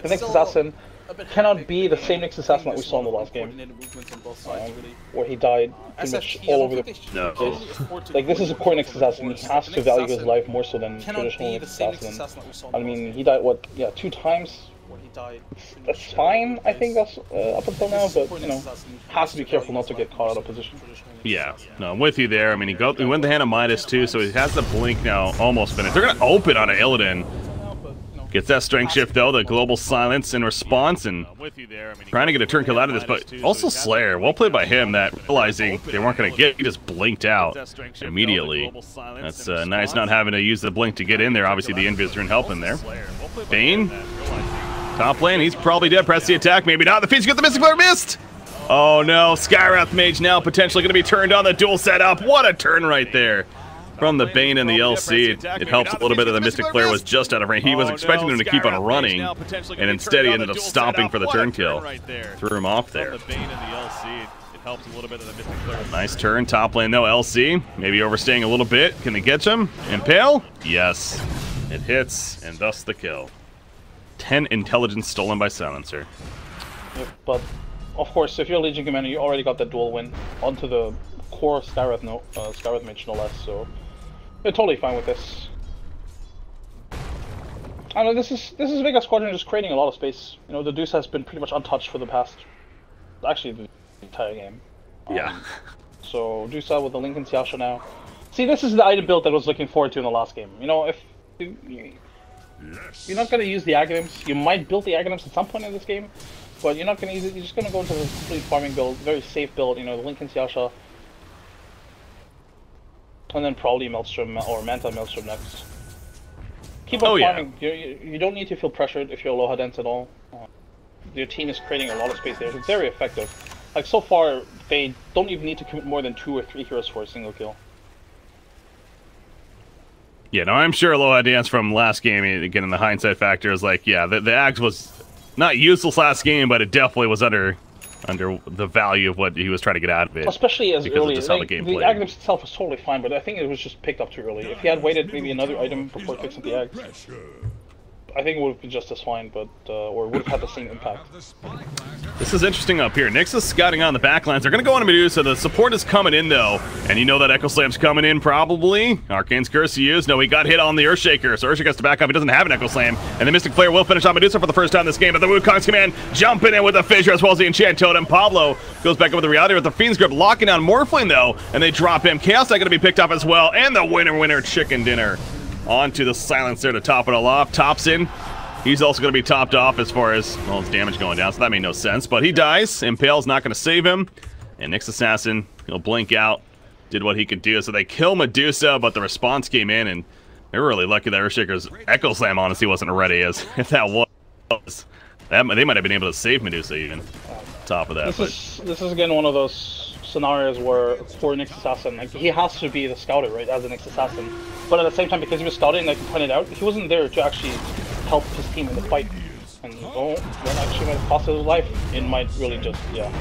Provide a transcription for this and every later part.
The Nyx Assassin cannot be the same Nyx Assassin that we saw in the last game, where he died pretty much all over the place. Like, this is a core Nyx Assassin. He has to value his life more so than traditional Nyx Assassin. I mean, he died, what, yeah, 2 times? That's fine, I think, that's up until now, but, you know, has to be careful not to get caught out of position. Yeah, no, I'm with you there. I mean, he went the hand of Midas too, so he has the blink now almost finished. They're going to open on an Illidan. Gets that strength shift though, the global silence in response, and trying to get a turn kill out of this, but also Slayer, well played by him, that realizing they weren't going to get, he just blinked out immediately. That's nice not having to use the blink to get in there. Obviously the invis didn't help in there. Bane, top lane, he's probably dead. Press the attack, maybe not. The Phoenix got the Mystic Flare, missed! Oh no, Skywrath Mage now potentially going to be turned on, the dual setup. What a turn right there. From the Bane and the LC, it helps a little bit that the Mystic Flare was just out of range. He was expecting him to keep on running, and instead he ended up stopping for the turn kill. Threw him off there. Nice turn, top lane though, LC. Maybe overstaying a little bit. Can they get him? Impale? Yes. It hits, and thus the kill. 10 intelligence stolen by Silencer. Yep, but, of course, if you're a Legion Commander, you already got that dual win onto the core Skywrath Mage no less, so you're totally fine with this. I know this is Vega Squadron just creating a lot of space. You know, the Deuce has been pretty much untouched for the past, actually the entire game. Yeah. So Deuce with the Lincoln Yasha now. See, this is the item build that I was looking forward to in the last game. You know, if you're not gonna use the Aghanim's, you might build the Aghanim's at some point in this game, but you're not gonna use it. You're just gonna go into the complete farming build, very safe build. You know, the Lincoln Yasha. And then probably Maelstrom or Manta Maelstrom next. Keep on farming. Yeah. You don't need to feel pressured if you're Aloha Dense at all. Your team is creating a lot of space there. It's very effective. Like, so far, they don't even need to commit more than 2 or 3 heroes for a single kill. Yeah, no, I'm sure Aloha Dance from last game, again, in the hindsight factor, is like, yeah, the Ags was not useless last game, but it definitely was under the value of what he was trying to get out of it. Especially as early. Like, the Aghanim's itself was totally fine, but I think it was just picked up too early. If he had waited maybe another item before fixing the Ags, I think it would have been just as fine, but or would have had the same impact. This is interesting up here. Nyx is scouting on the backlines. They're going to go on to Medusa. The support is coming in, though. And you know that Echo Slam's coming in, probably. Arcane's Curse he used. No, he got hit on the Earthshaker, so Earthshaker has to back up. He doesn't have an Echo Slam. And the Mystic Flare will finish on Medusa for the first time this game. But the Wukong's command jumping in with the Fissure as well as the Enchant Totem. Pablo goes back up with the Reality with the Fiend's Grip, locking down Morphling, though. And they drop him. Chaos Knight going to be picked up as well. And the winner chicken dinner onto the Silencer to top it all off. Tops in. He's also going to be topped off as far as, well, his damage going down, so that made no sense. But he dies. Impale's not going to save him. And Nyx Assassin, he'll blink out. Did what he could do. So they kill Medusa, but the response came in, and they were really lucky that Earthshaker's Echo Slam honestly wasn't ready, as if that was, they might have been able to save Medusa even. Top of that. This is again one of those scenarios where for Nyx Assassin, like, he has to be the scouter, right, as a Nyx Assassin. But at the same time, because he was scouting, like you pointed out, he wasn't there to actually help his team in the fight, and that actually might have cost his life. It might really just, yeah.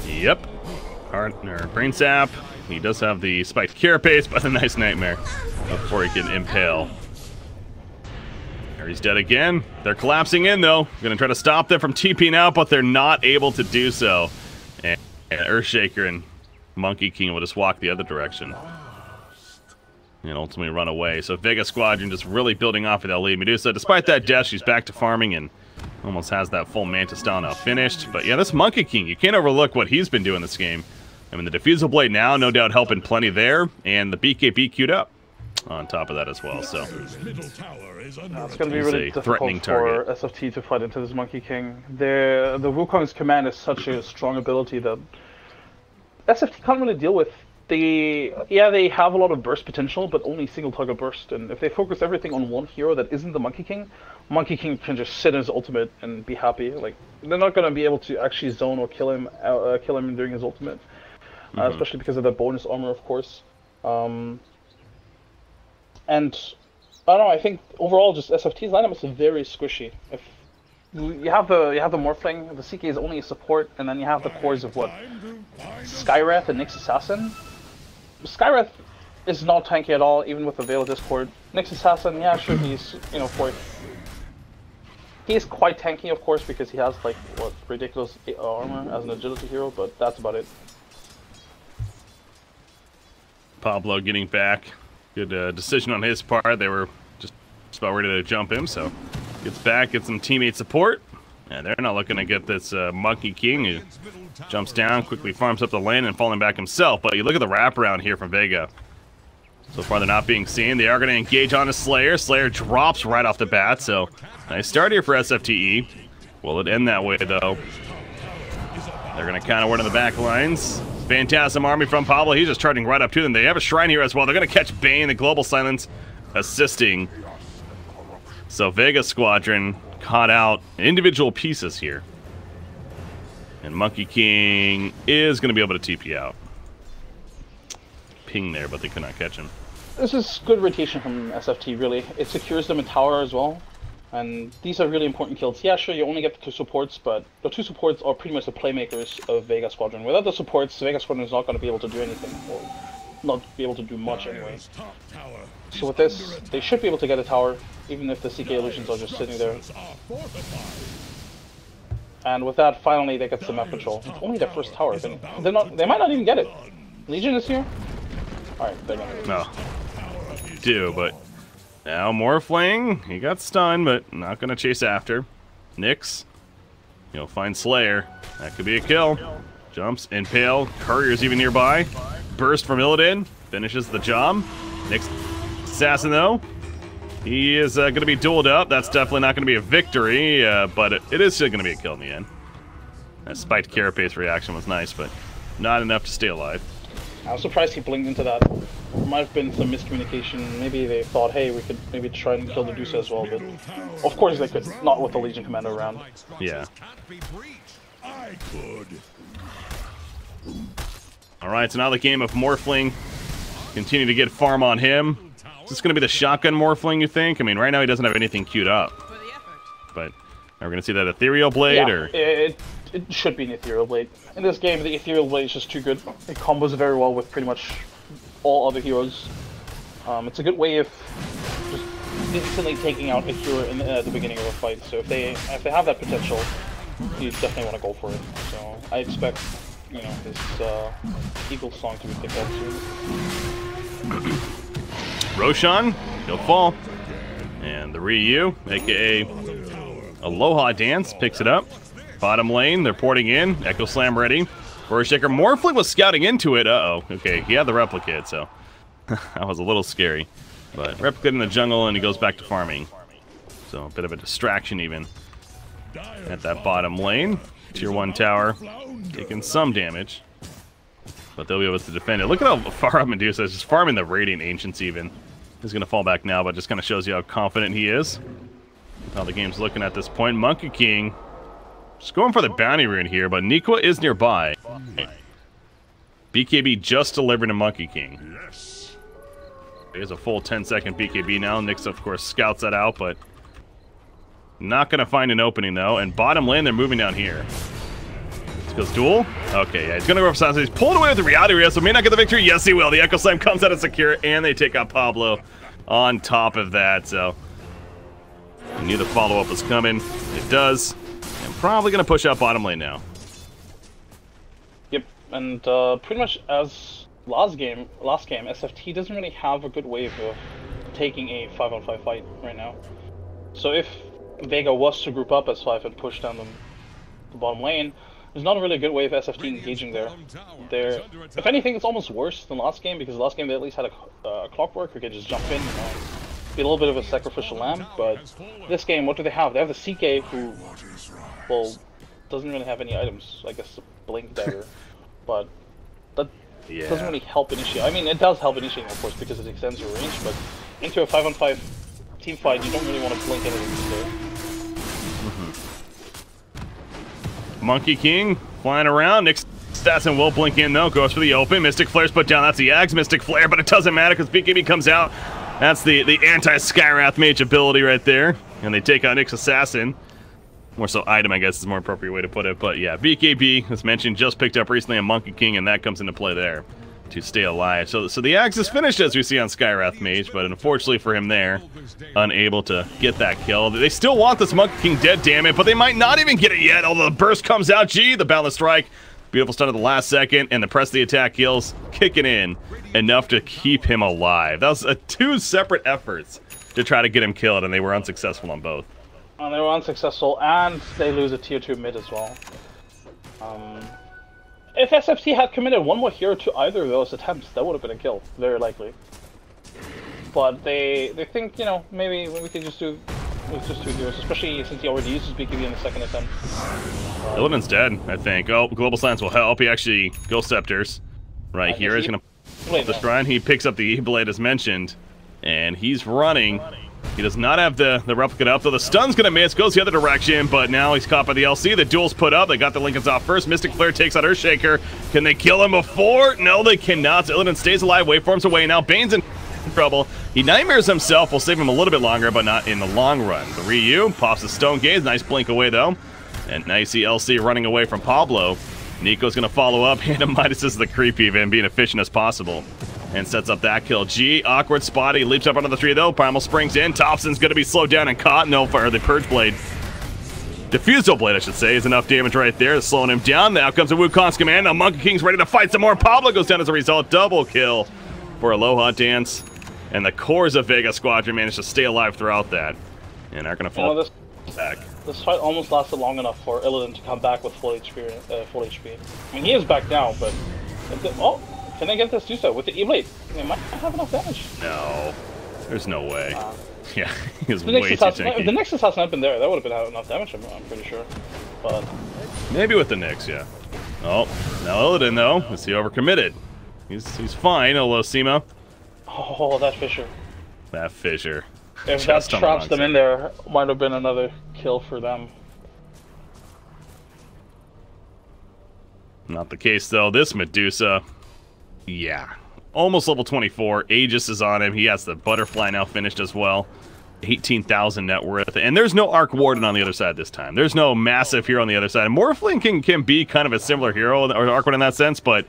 Yep. Brain Sap. He does have the spiked Carapace, but a nice Nightmare before he can impale. There he's dead again. They're collapsing in, though. Gonna try to stop them from TPing out, but they're not able to do so. And Earthshaker and Monkey King will just walk the other direction and ultimately run away. So Vega Squadron just really building off of that lead. Medusa, despite that death, she's back to farming and almost has that full Mantis style now finished. But yeah, this Monkey King, you can't overlook what he's been doing this game. I mean, the Diffusal Blade now, no doubt helping plenty there, and the BKB queued up on top of that as well. So it's going to be really difficult for SFT to fight into this Monkey King. The Wukong's command is such a strong ability that SFT can't really deal with. They have a lot of burst potential, but only single target burst. And if they focus everything on one hero that isn't the Monkey King can just sit in his ultimate and be happy. Like, they're not going to be able to actually zone or kill him during his ultimate, especially because of the bonus armor, of course. And I don't know. I think overall, just SFT's lineup is very squishy. If you have the Morphling, the CK is only a support, and then you have the cores of what, Skywrath and Nyx Assassin. Skywrath is not tanky at all, even with the Veil of Discord. Nyx Assassin, yeah, sure, he's, you know, for He is quite tanky, of course, because he has like what ridiculous armor as an agility hero, but that's about it. Pablo getting back. Good decision on his part. They were just about ready to jump him, so gets back, gets some teammate support. And they're not looking to get this Monkey King, who jumps down, quickly farms up the lane, and falling back himself. But you look at the wraparound here from Vega. So far, they're not being seen. They are going to engage on a Slayer. Slayer drops right off the bat, so nice start here for SFTE. Will it end that way, though? They're going to counter one of the back lines. Phantasm Army from Pablo. He's just charging right up to them. They have a Shrine here as well. They're going to catch Bane, the Global Silence, assisting. So Vega Squadron caught out individual pieces here. And Monkey King is going to be able to TP out. Ping there, but they could not catch him. This is good rotation from SFT, really. It secures them in tower as well. And these are really important kills. Yeah, sure, you only get the 2 supports, but the 2 supports are pretty much the playmakers of Vega Squadron. Without the supports, Vega Squadron is not going to be able to do anything, or not be able to do much anyway. So with this, they should be able to get a tower, even if the CK Illusions are just sitting there. And with that, finally they get some map control. It's only their first tower. They might not even get it. Legion is here? Alright, they're gonna get it. No. Do, but now Morphling, he got stunned, but not gonna chase after. Nyx, you'll find Slayer. That could be a kill. Jumps, Impale, Courier's even nearby. Burst from Illidan, finishes the job. Nyx Assassin though, he is gonna be dueled up. That's definitely not gonna be a victory, but it is still gonna be a kill in the end. That spiked Carapace reaction was nice, but not enough to stay alive. I was surprised he blinked into that. There might have been some miscommunication. Maybe they thought, hey, we could maybe try and kill the Medusa as well, but of course they could. Not with the Legion Commander around. Yeah. Alright, so now the game of Morphling. Continue to get farm on him. Is this going to be the shotgun Morphling, you think? I mean, right now he doesn't have anything queued up. But are we going to see that Ethereal Blade? Yeah, or it should be an Ethereal Blade. In this game, the Ethereal Blade is just too good. It combos very well with pretty much all other heroes. It's a good way of just instantly taking out a hero at the beginning of a fight. So if they have that potential, you definitely want to go for it. So I expect, you know, this Eagle Song to be picked up soon. Roshan, he'll fall. And the Ryu, aka Aloha Dance, picks it up. Bottom lane, they're porting in. Echo Slam ready. Earthshaker Morphling was scouting into it. Uh-oh. Okay, he had the replicate, so that was a little scary. But replicate in the jungle, and he goes back to farming. So a bit of a distraction even at that bottom lane. Tier 1 tower taking some damage, but they'll be able to defend it. Look at how far up Medusa is, just farming the Radiant Ancients even. He's going to fall back now, but just kind of shows you how confident he is. How the game's looking at this point. Monkey King just going for the bounty rune here, but Nikwa is nearby. BKB just delivered to Monkey King. There's a full 10-second BKB now. Nyx, of course, scouts that out, but not going to find an opening, though. And bottom lane, they're moving down here. This goes duel. Okay, yeah, he's going to go for Sansa. He's pulling away with the Reality Ray, so may not get the victory. Yes, he will. The Echo Slam comes out of secure, and they take out Pablo on top of that, so I knew the follow-up was coming. It does. And probably going to push out bottom lane now. Yep, and pretty much as last game, SFT doesn't really have a good way of taking a 5-on-5 fight right now. So if Vega was to group up as 5 and push down the bottom lane, there's not a really good way of SFT engaging there. If anything, it's almost worse than last game, because last game they at least had a clockwork who could just jump in, be a little bit of a sacrificial lamb. But this game, what do they have? They have the CK who, well, doesn't really have any items. I guess a blink dagger, but that doesn't really help initiate. I mean, it does help initiating, of course, because it extends your range, but into a 5-on-5 team fight, you don't really want to blink anything there. Monkey King flying around. Nyx Assassin will blink in though. Goes for the open. Mystic Flare's put down. That's the Ags Mystic Flare, but it doesn't matter because BKB comes out. That's the anti-Skywrath mage ability right there. And they take out Nyx Assassin. More so item, I guess, is a more appropriate way to put it. But yeah, BKB, as mentioned, just picked up recently a Monkey King, and that comes into play there. to stay alive. So the axe is finished, as we see on Skywrath Mage, but unfortunately for him there, unable to get that kill. They still want this Monkey King dead, damn it, but they might not even get it yet, although the burst comes out. G, the Balance Strike. Beautiful stun at the last second, and the press the attack kills kicking in enough to keep him alive. That was two separate efforts to try to get him killed, and they were unsuccessful on both. And they were unsuccessful, and they lose a tier 2 mid as well. If SFT had committed one more hero to either of those attempts, that would have been a kill, very likely. But they think, you know, maybe we could just do just 2 heroes, especially since he already uses BKB in the second attempt. Illidan's dead, I think. Oh, Global Silence will help. He actually Ghost Scepters right here. He's going to the shrine. He picks up the E-Blade as mentioned, and he's running. He does not have the replica up, though the stun's going to miss, goes the other direction, but now he's caught by the LC. The duel's put up. They got the Lincolns off first. Mystic Flare takes out Earthshaker. Can they kill him before? No, they cannot. So Illidan stays alive, waveforms away. Now Bane's in trouble. He nightmares himself. Will save him a little bit longer, but not in the long run. The Ryu pops the Stone Gaze. Nice blink away, though. And now you see LC running away from Pablo. Nico's going to follow up. Hannah Midas the creep even, being efficient as possible. And sets up that kill. G, awkward spot. He leaps up onto the tree, though. Primal springs in. Thompson's going to be slowed down and caught. No fire. The Purge Blade. Diffusal Blade, I should say, is enough damage right there. Slowing him down. Now comes a Wukong's command. Now Monkey King's ready to fight some more. Pablo goes down as a result. Double kill for Aloha Dance. And the cores of Vega Squadron managed to stay alive throughout that. And aren't going to fall back. This fight almost lasted long enough for Illidan to come back with full HP. I mean, he is back now, but... Oh! Can they get this Dusa with the E-Blade? They might not have enough damage. No. There's no way. Yeah, he is way too tanky. If the Nexus has not been there, that would have been enough damage, I'm pretty sure. But... Maybe with the Nyx, yeah. Oh, now Illidan, though, is he overcommitted? He's fine, Olosima. Oh, that Fissure. That Fissure. If that traps them in there, might have been another kill for them. Not the case, though. This Medusa... Yeah, almost level 24. Aegis is on him. He has the Butterfly now finished as well. 18,000 net worth. And there's no Arc Warden on the other side this time. There's no massive hero on the other side. Morphling can be kind of a similar hero, or Arc Warden in that sense, but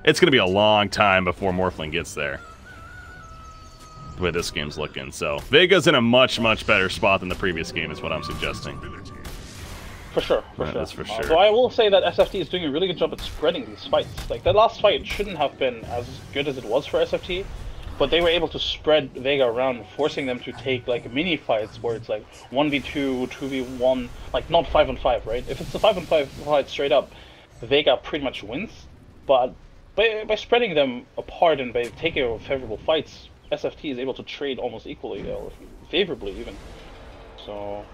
it's going to be a long time before Morphling gets there. The way this game's looking. So, Vega's in a much, much better spot than the previous game is what I'm suggesting. For sure, for sure. That's for sure. So I will say that SFT is doing a really good job at spreading these fights. Like, that last fight shouldn't have been as good as it was for SFT, but they were able to spread Vega around, forcing them to take, like, mini fights where it's, like, 1v2, 2v1, like, not 5-on-5, right? If it's a 5-on-5 fight straight up, Vega pretty much wins, but by spreading them apart and by taking favorable fights, SFT is able to trade almost equally, or favorably even. So...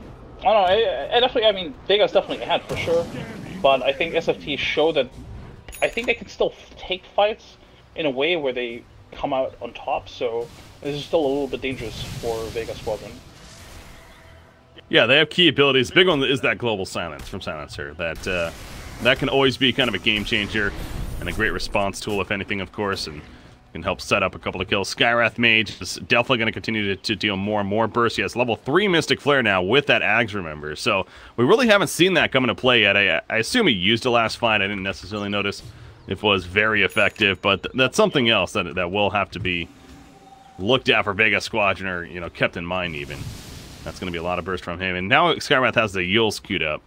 I don't know, I mean, Vega's definitely ahead for sure, but I think SFT showed that I think they can still take fights in a way where they come out on top, so this is still a little bit dangerous for Vega Squadron. Yeah, they have key abilities. The big one is that Global Silence from Silencer. That can always be kind of a game changer and a great response tool, if anything, of course, and can help set up a couple of kills. Skywrath Mage is definitely going to continue to deal more and more bursts. He has level 3 Mystic Flare now with that Ags, remember. So we really haven't seen that come into play yet. I assume he used it last fight. I didn't necessarily notice if it was very effective, but that's something else that will have to be looked at for Vega Squadron, or, you know, kept in mind even. That's going to be a lot of burst from him. And now Skywrath has the Yules queued up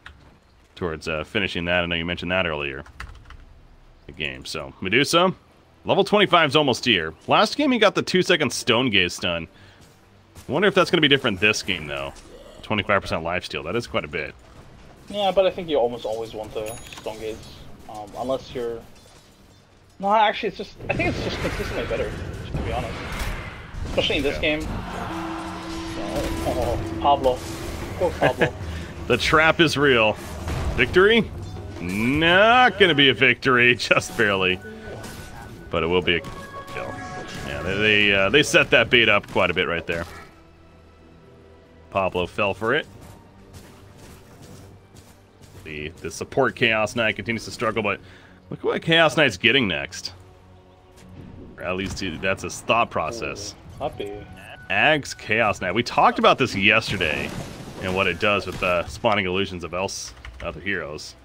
towards finishing that. I know you mentioned that earlier. The game. So Medusa. Level 25 is almost here. Last game he got the 2-second Stone Gaze stun. I wonder if that's going to be different this game, though. 25% lifesteal. That is quite a bit. Yeah, but I think you almost always want the Stone Gaze. Unless you're... No, actually, it's just... I think it's just consistently better, to be honest. Especially in this game. Oh, Pablo. Poor Pablo. The trap is real. Victory? Not going to be a victory. Just barely. But it will be a kill. Yeah, they set that bait up quite a bit right there. Pablo fell for it. The support Chaos Knight continues to struggle, but look what Chaos Knight's getting next. Or at least that's his thought process. Ags Chaos Knight. We talked about this yesterday and what it does with spawning illusions of other heroes.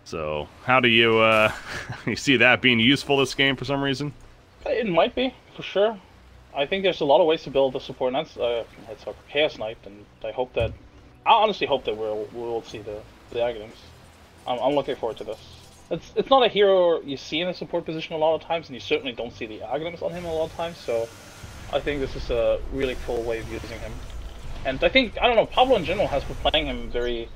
So how do you you see that being useful this game for some reason? It might be, for sure. I think there's a lot of ways to build the support. And that's it's a Chaos Knight, and I honestly hope that we'll see the Aghanim's. I'm looking forward to this. It's not a hero you see in a support position a lot of times, and you certainly don't see the Aghanim's on him a lot of times. So I think this is a really cool way of using him. And I think, I don't know, Pablo in general has been playing him very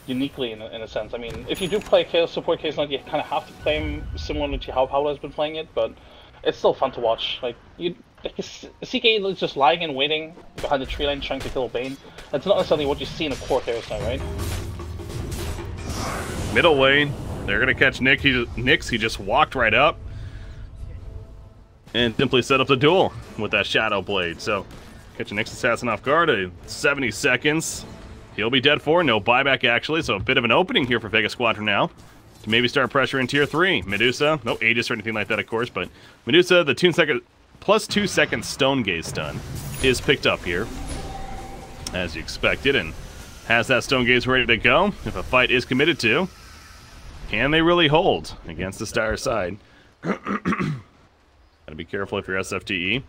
uniquely in a sense. I mean, if you do play support Chaos Knight, you kind of have to play him similarly to how Pablo has been playing it, but it's still fun to watch. Like CK is just lying and waiting behind the tree line trying to kill Bane. That's not necessarily what you see in a core Chaos Knight, right? Middle lane, they're gonna catch Nyx. He just walked right up and simply set up the duel with that Shadow Blade. So catch a Nyx assassin off guard at 70 seconds. He'll be dead for, no buyback actually, so a bit of an opening here for Vega Squadron now to maybe start pressure in tier 3. Medusa, no Aegis or anything like that of course, but Medusa, the plus 2 second Stone Gaze stun is picked up here, as you expected, and has that Stone Gaze ready to go if a fight is committed to. Can they really hold against the Styre side? Gotta be careful if you're SFTE.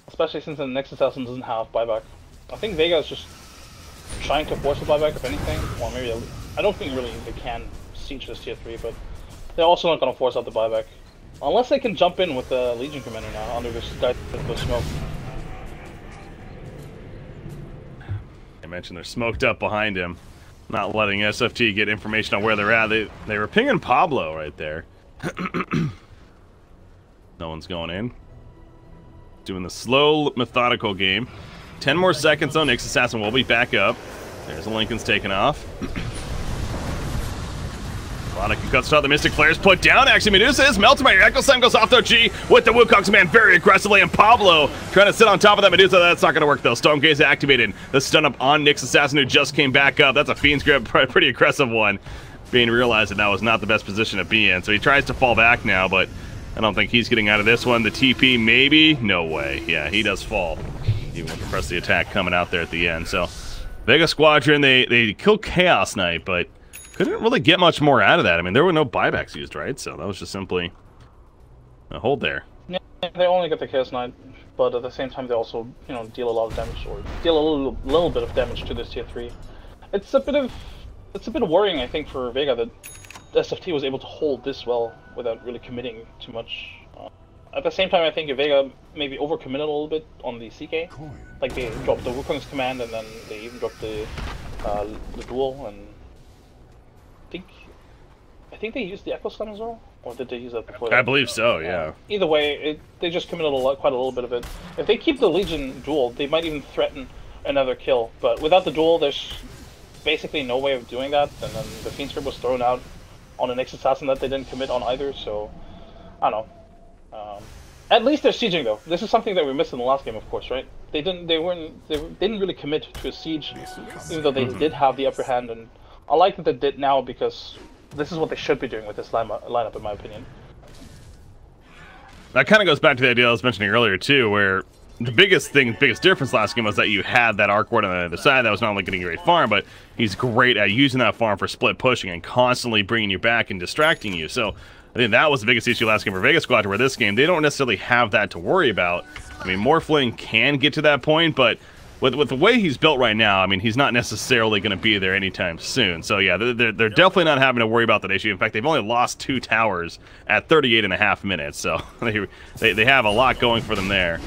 Especially since the next assassin doesn't have buyback. I think Vega is just trying to force a buyback if anything. Well, maybe I don't think really they can siege this tier 3, but they're also not going to force out the buyback. Unless they can jump in with the Legion Commander now under this guy with the smoke. I mentioned they're smoked up behind him, not letting SFT get information on where they're at. They were pinging Pablo right there. No one's going in. Doing the slow, methodical game. 10 more seconds though. Nyx assassin will be back up. There's a Lincoln's taken off. Monica cuts out the Mystic Flares put down. Actually, Medusa is melted by your Echo Slam, goes off though. G with the Wukong's command very aggressively, and Pablo trying to sit on top of that Medusa. That's not going to work though. Stone Gaze activated. The stun up on Nyx assassin who just came back up. That's a Fiend's Grip, pretty aggressive one. Being realized that was not the best position to be in, so he tries to fall back now, but I don't think he's getting out of this one. The TP maybe? No way. Yeah, he does fall, even with the press the attack coming out there at the end. So Vega Squadron, they killed Chaos Knight, but couldn't really get much more out of that. I mean, there were no buybacks used, right? So that was just simply a hold there. Yeah, they only get the Chaos Knight, but at the same time they also, you know, deal a lot of damage, or deal a little bit of damage to this tier 3. It's a bit worrying, I think, for Vega that SFT was able to hold this well without really committing too much. At the same time, I think Vega maybe overcommitted a little bit on the CK. Like they dropped the Wukong's command, and then they even dropped the duel, and I think they used the Echo Slam as well, or did they use that before? I believe so, yeah. Either way, they just committed quite a little bit of it. If they keep the Legion duel, they might even threaten another kill. But without the duel, there's basically no way of doing that. And then the Fiend's Grip was thrown out on the next assassin that they didn't commit on either. So I don't know. At least they're sieging though. This is something that we missed in the last game, of course, right? They didn't really commit to a siege, even though they did have the upper hand. And I like that they did now, because this is what they should be doing with this lineup, in my opinion. That kind of goes back to the idea I was mentioning earlier too, where the biggest difference last game was that you had that Arc Ward on the other side that was not only getting a great farm, but he's great at using that farm for split pushing and constantly bringing you back and distracting you. So I think that was the biggest issue last game for Vega Squadron, where this game, they don't necessarily have that to worry about. I mean, Morphling can get to that point, but with the way he's built right now, I mean, he's not necessarily going to be there anytime soon. So yeah, they're definitely not having to worry about that issue. In fact, they've only lost 2 towers at 38.5 minutes, so they have a lot going for them there.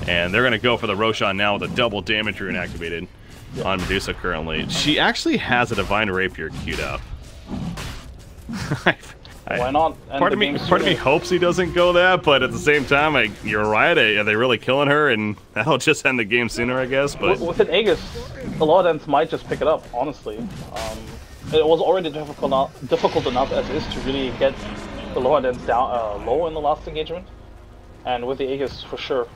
And they're going to go for the Roshan now with a double damage rune activated on Medusa currently. She actually has a Divine Rapier queued up. Why not? Part of me hopes he doesn't go that, but at the same time, you're right. Are they really killing her? And that'll just end the game sooner, I guess. But with an Aegis, a lot of ends might just pick it up. Honestly, it was already difficult enough as is to really get the lower ends down low in the last engagement, and with the Aegis, for sure,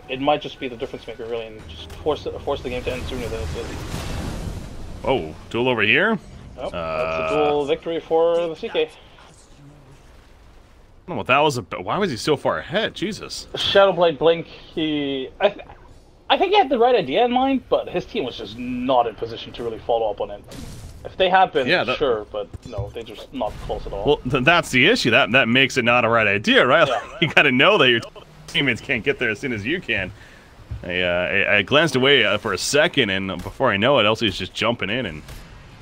it might just be the difference maker, really, and just force the game to end sooner than it did. Oh, duel over here. Yep, that's a duel victory for the CK. Well, that was why was he so far ahead? Jesus. Shadowblade Blink, I think he had the right idea in mind, but his team was just not in position to really follow up on it. If they had been, sure, but no, they're just not close at all. Well, that's the issue. That makes it not a right idea, right? Yeah. You got to know that your teammates can't get there as soon as you can. I glanced away for a second, and before I know it, Elsie's just jumping in and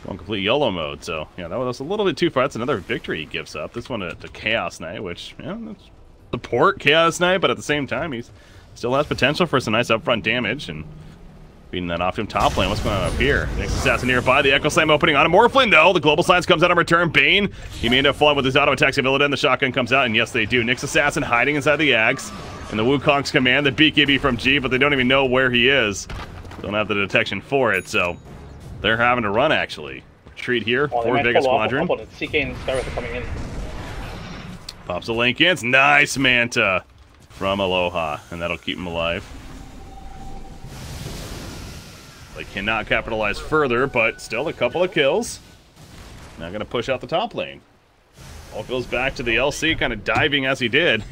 going complete YOLO mode. So, yeah, that was a little bit too far. That's another victory he gives up. This one to Chaos Knight, which, that's support Chaos Knight, but at the same time, he still has potential for some nice upfront damage, and beating that off to him top lane. What's going on up here? Next assassin nearby. The Echo Slam opening on a Morphling, though. The Global Silence comes out in return. Bane, he may end up falling with his auto attacks. Illidan, the shotgun comes out, and yes, they do. Nyx Assassin hiding inside the Ags. And the Wukong's command, the BKB from G, but they don't even know where he is. Don't have the detection for it, so they're having to run, actually. Retreat here for Vega Squadron. CK and Skywrath are coming in. Pops a link in. It's nice Manta from Aloha, and that'll keep him alive. They cannot capitalize further, but still a couple of kills. Now going to push out the top lane. All goes back to the LC, kind of diving as he did.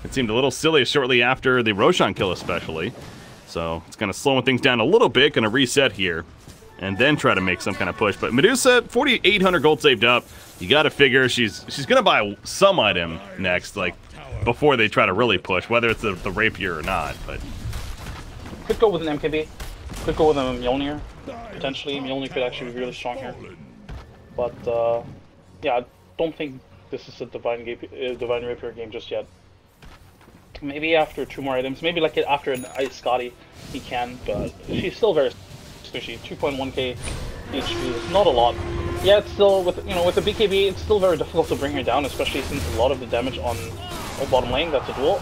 It seemed a little silly shortly after the Roshan kill especially. So it's kind of slowing things down a little bit, going to reset here. And then try to make some kind of push. But Medusa, 4,800 gold saved up. You got to figure she's going to buy some item next, like before they try to really push, whether it's the rapier or not. But could go with an MKB. Could go with a Mjolnir, potentially. Mjolnir could actually be really strong here. But, yeah, I don't think this is a Divine Rapier game just yet. Maybe after 2 more items, maybe like after an Ice Scotty, he can, but she's still very squishy. 2.1k HP is not a lot. Yeah, it's still, with the BKB, it's still very difficult to bring her down, especially since a lot of the damage on bottom lane, that's a duel.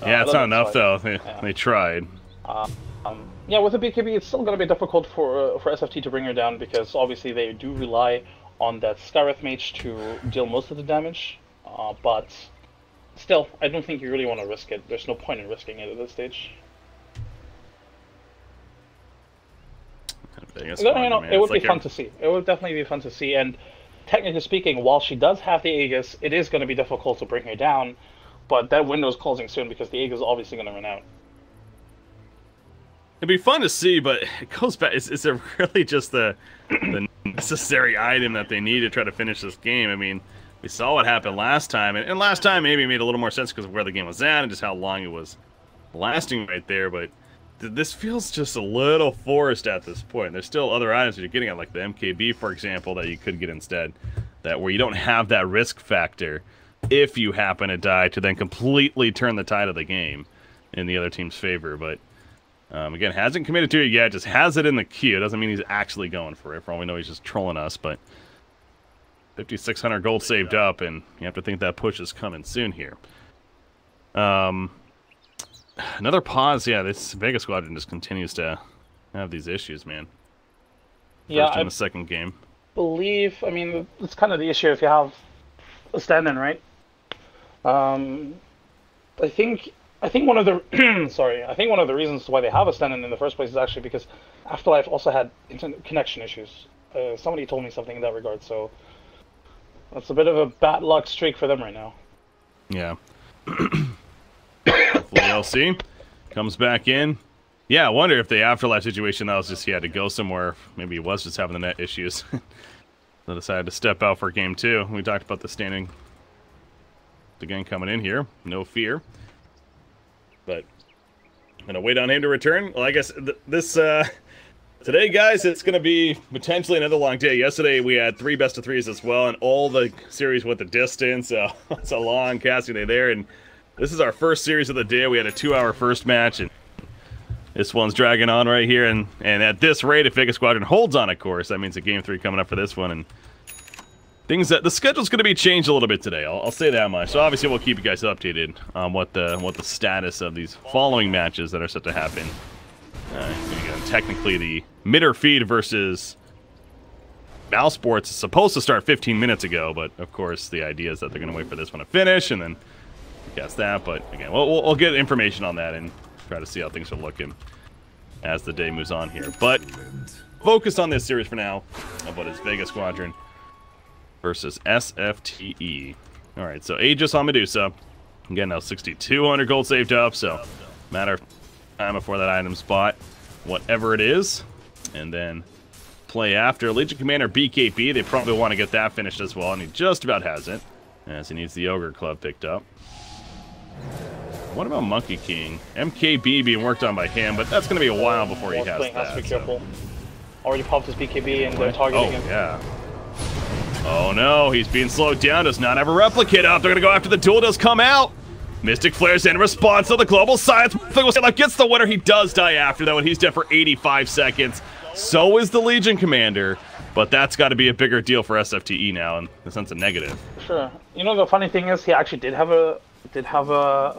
Yeah, it's not enough, though. They tried. Yeah, with the BKB, it's still going to be difficult for SFT to bring her down because obviously they do rely on that Skywrath mage to deal most of the damage. But still, I don't think you really want to risk it. There's no point in risking it at this stage. It would be fun to see. It would definitely be fun to see. And technically speaking, while she does have the Aegis, it is going to be difficult to bring her down. But that window is closing soon because the Aegis is obviously going to run out. It'd be fun to see, but it goes back. Is it really just the necessary item that they need to try to finish this game? I mean, we saw what happened last time, and last time maybe it made a little more sense because of where the game was at and just how long it was lasting right there. But this feels just a little forced at this point. There's still other items that you're getting at, like the MKB, for example, that you could get instead, where you don't have that risk factor if you happen to die to then completely turn the tide of the game in the other team's favor. But again, hasn't committed to it yet, just has it in the queue. Doesn't mean he's actually going for it. For all we know, he's just trolling us, but 5,600 gold saved up, and you have to think that push is coming soon here. Another pause. Yeah, this Vega Squadron just continues to have these issues, man. First in the second game. I mean, it's kind of the issue if you have a stand-in, right? I think one of the I think one of the reasons why they have a stand-in in the first place is actually because Afterlife also had internet connection issues. Somebody told me something in that regard, so that's a bit of a bad luck streak for them right now. Yeah. Hopefully LC comes back in. Yeah, I wonder if the Afterlife situation, that was just he had to go somewhere. Maybe he was just having the net issues. So decided to step out for game 2. We talked about the standing again coming in here. No fear. But I'm going to wait on him to return. Well, I guess today, guys, it's going to be potentially another long day. Yesterday, we had 3 best-of-3s as well, and all the series went the distance. So it's a long casting day there. And this is our first series of the day. We had a 2-hour first match, and this one's dragging on right here. And at this rate, if Vega Squadron holds on, of course, that means a game 3 coming up for this one. And the schedule's going to be changed a little bit today. I'll say that much. So obviously we'll keep you guys updated on what the status of these following matches that are set to happen. Again, technically, the MidOrFeed versus Mal Sports is supposed to start 15 minutes ago, but of course the idea is that they're going to wait for this one to finish and then cast that. But again, we'll get information on that and try to see how things are looking as the day moves on here. But focused on this series for now, what is Vega Squadron versus SFTE. All right, so Aegis on Medusa. Again, now 6,200 gold saved up, so matter of time before that item's bought, whatever it is. And then play after. Legion Commander BKB, they probably want to get that finished as well, and he just about has it, as he needs the Ogre Club picked up. What about Monkey King? MKB being worked on by him, but that's going to be a while before he has that. Has to be careful. Already popped his BKB and they're targeting him. Yeah. Oh no, he's being slowed down, does not have a replicate up. They're going to go after the duel, does come out. Mystic Flare's in response to the Global Science. Gets the winner. He does die after, though, and he's dead for 85 seconds. So is the Legion Commander, but that's got to be a bigger deal for SFTE now, in the sense of negative. Sure. You know, the funny thing is, he actually did have a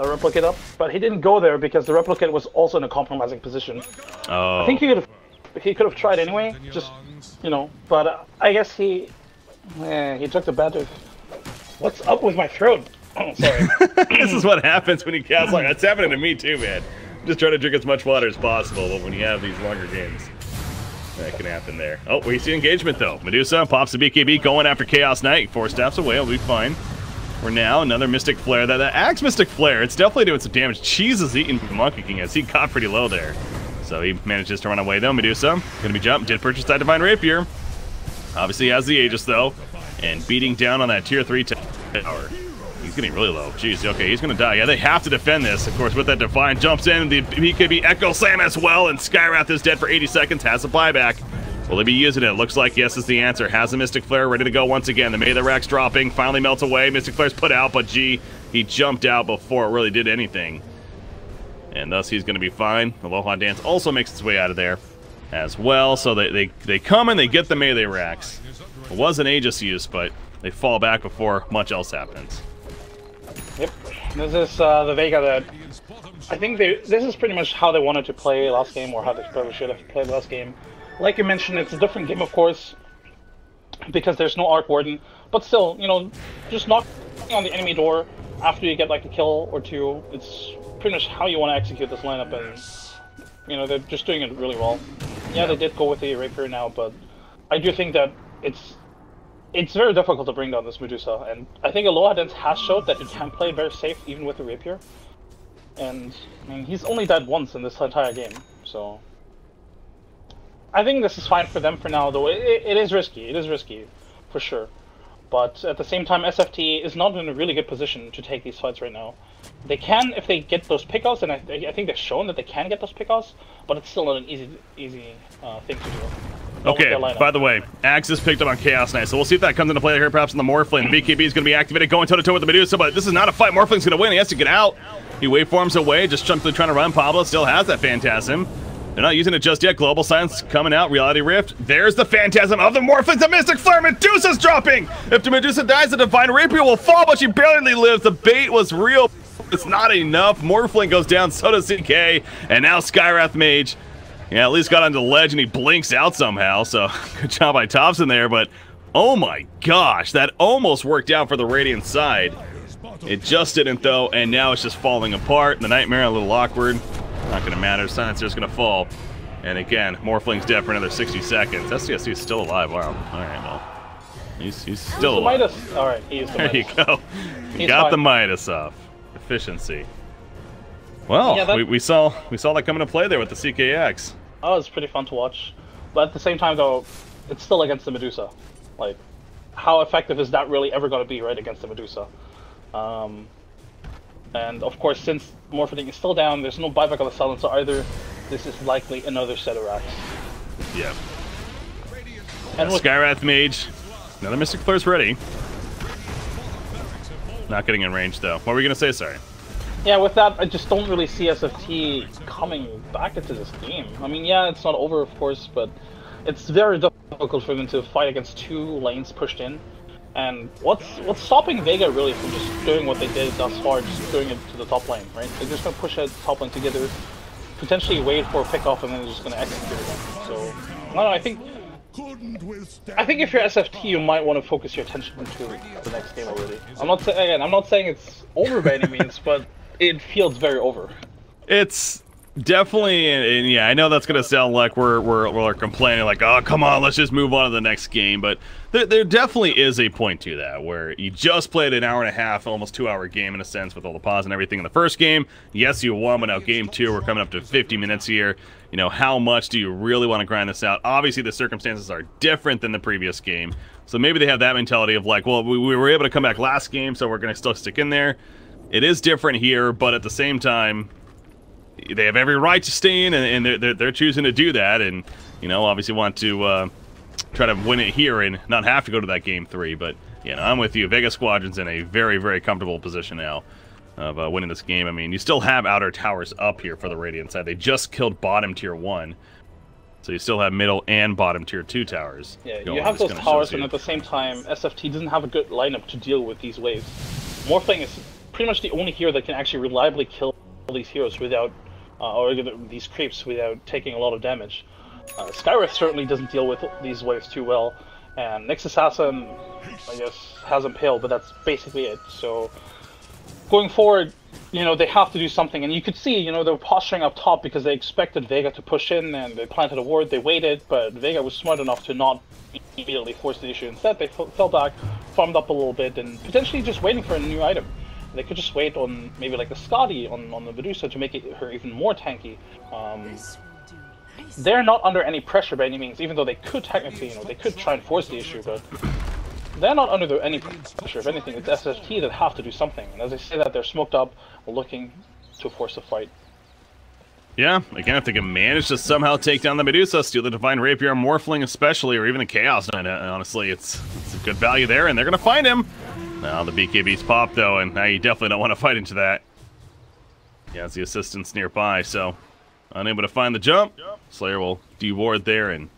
replicate up, but he didn't go there because the replicate was also in a compromising position. Oh. I think he could have tried anyway, just, you know, but I guess he took the bet of, what's up with my throat? Oh, sorry. This is what happens when you cast long. That's happening to me too, man. I'm just trying to drink as much water as possible, but when you have these longer games, that can happen there. Oh, we see engagement though. Medusa pops the BKB going after Chaos Knight. 4 steps away, it'll be fine. For now, another Mystic Flare. That Axe Mystic Flare, it's definitely doing some damage. Cheese is eating Monkey King as he got pretty low there. So he manages to run away though. Medusa, gonna be jumped, did purchase that Divine Rapier. Obviously has the Aegis though, and beating down on that tier 3 tower. He's getting really low. Jeez, okay, he's gonna die. Yeah, they have to defend this. Of course, with that Divine, jumps in, the BKB Echo Slam as well, and Skywrath is dead for 80 seconds, has a buyback. Will he be using it? Looks like yes is the answer. Has a Mystic Flare ready to go once again. The May the Rex dropping, finally melts away. Mystic Flare's put out, but gee, he jumped out before it really did anything. And thus he's gonna be fine. Aloha Dance also makes its way out of there as well. So they come and they get the Melee Rex. It was an Aegis use, but they fall back before much else happens. Yep, this is the Vega that I think this is pretty much how they wanted to play last game, or how they probably should have played last game. Like you mentioned, it's a different game, of course, because there's no Arc Warden, but still, you know, just knocking on the enemy door after you get like a kill or two, it's pretty much how you want to execute this lineup, and you know, they're just doing it really well. Yeah, they did go with the Rapier now, but I do think that it's very difficult to bring down this Medusa, and I think Aloha Dance has showed that you can play very safe even with the Rapier. And I mean, he's only died once in this entire game, so I think this is fine for them for now. Though it is risky, for sure. But at the same time, SFT is not in a really good position to take these fights right now. They can if they get those pickoffs, and I think they've shown that they can get those pickoffs, but it's still not an easy thing to do. Okay, by the way, Axe is picked up on Chaos Knight, so we'll see if that comes into play here, perhaps in the Morphling. The BKB is going to be activated, going toe-to-toe with the Medusa, but this is not a fight. Morphling's going to win. He has to get out. He waveforms away, just trying to run. Pablo still has that Phantasm. They're not using it just yet. Global Science coming out. Reality Rift. There's the Phantasm of the Morphlings. The Mystic Flare. Medusa's dropping. If the Medusa dies, the Divine Rapier will fall, but she barely lives. The bait was real. It's not enough. Morphling goes down. So does CK. And now Skywrath Mage. Yeah, at least got onto the ledge and he blinks out somehow. So good job by Thompson there. But oh my gosh, that almost worked out for the Radiant side. It just didn't though. And now it's just falling apart. The Nightmare a little awkward. Not going to matter. Silencer's going to fall. And again, Morphling's dead for another 60 seconds. SCSC is still alive. Wow. All right, well. He's still alive. Midas. All right, he used the There Midas. you go. He got the Midas off. Efficiency. Well, yeah, we saw that come into play there with the CKX. Oh, it's pretty fun to watch. But at the same time, though, it's still against the Medusa. Like, how effective is that really ever going to be, right, against the Medusa? And of course, since Morphling is still down, there's no buyback of the Silencer either. This is likely another set of racks. Yeah. And with Skywrath Mage, another Mystic Flare's ready. Not getting in range though. What were you gonna say? Sorry. Yeah, with that, I just don't really see SFT coming back into this game. I mean, yeah, it's not over, of course, but it's very difficult for them to fight against 2 lanes pushed in. And what's stopping Vega really from just doing what they did thus far, just doing it to the top lane, right? They're just gonna push it top lane together, potentially wait for a pickoff, and then they're just gonna execute it. So, I don't know, I think if you're SFT, you might want to focus your attention into the next game already. I'm not saying it's over by any means, but it feels very over. It's Definitely, and yeah, I know that's gonna sound like we're complaining, like, oh, come on, let's just move on to the next game. But there definitely is a point to that, where you just played an hour and a half, almost 2-hour game in a sense, with all the pause and everything in the first game. Yes, you won, but now game 2, we're coming up to 50 minutes here. You know, how much do you really want to grind this out? Obviously, the circumstances are different than the previous game, so maybe they have that mentality of like, well, we were able to come back last game, so we're gonna still stick in there. It is different here, but at the same time, they have every right to stay in, and they're choosing to do that, and you know, obviously want to try to win it here and not have to go to that game 3. But you know, I'm with you. Vega Squadron's in a very, very comfortable position now of winning this game. I mean, you still have outer towers up here for the Radiant side. They just killed bottom tier 1, so you still have middle and bottom tier 2 towers. Yeah, you have those towers, and at the same time, SFT doesn't have a good lineup to deal with these waves. Morphling is pretty much the only hero that can actually reliably kill these heroes without or these creeps without taking a lot of damage. Skywrath certainly doesn't deal with these waves too well, and Nyx Assassin, I guess, has Impale, but that's basically it. So going forward, you know, they have to do something, and you could see, you know, they were posturing up top because they expected Vega to push in, and they planted a ward, they waited, but Vega was smart enough to not immediately force the issue. Instead, they fell back, farmed up a little bit, and potentially just waiting for a new item. They could just wait on maybe like the Scotty on the Medusa to make her even more tanky. They're not under any pressure by any means, even though they could technically, you know, they could try and force the issue, but they're not under any pressure. If anything, it's SFT that have to do something. And as I say that, they're smoked up, looking to force a fight. Yeah, again, if they can manage to somehow take down the Medusa, steal the Divine Rapier, Morphling especially, or even the Chaos Knight, honestly, it's a good value there, and they're going to find him. Now the BKB's pop though, and now you definitely don't want to fight into that. Yeah, it's the assistance nearby, so unable to find the jump. Slayer will deward there and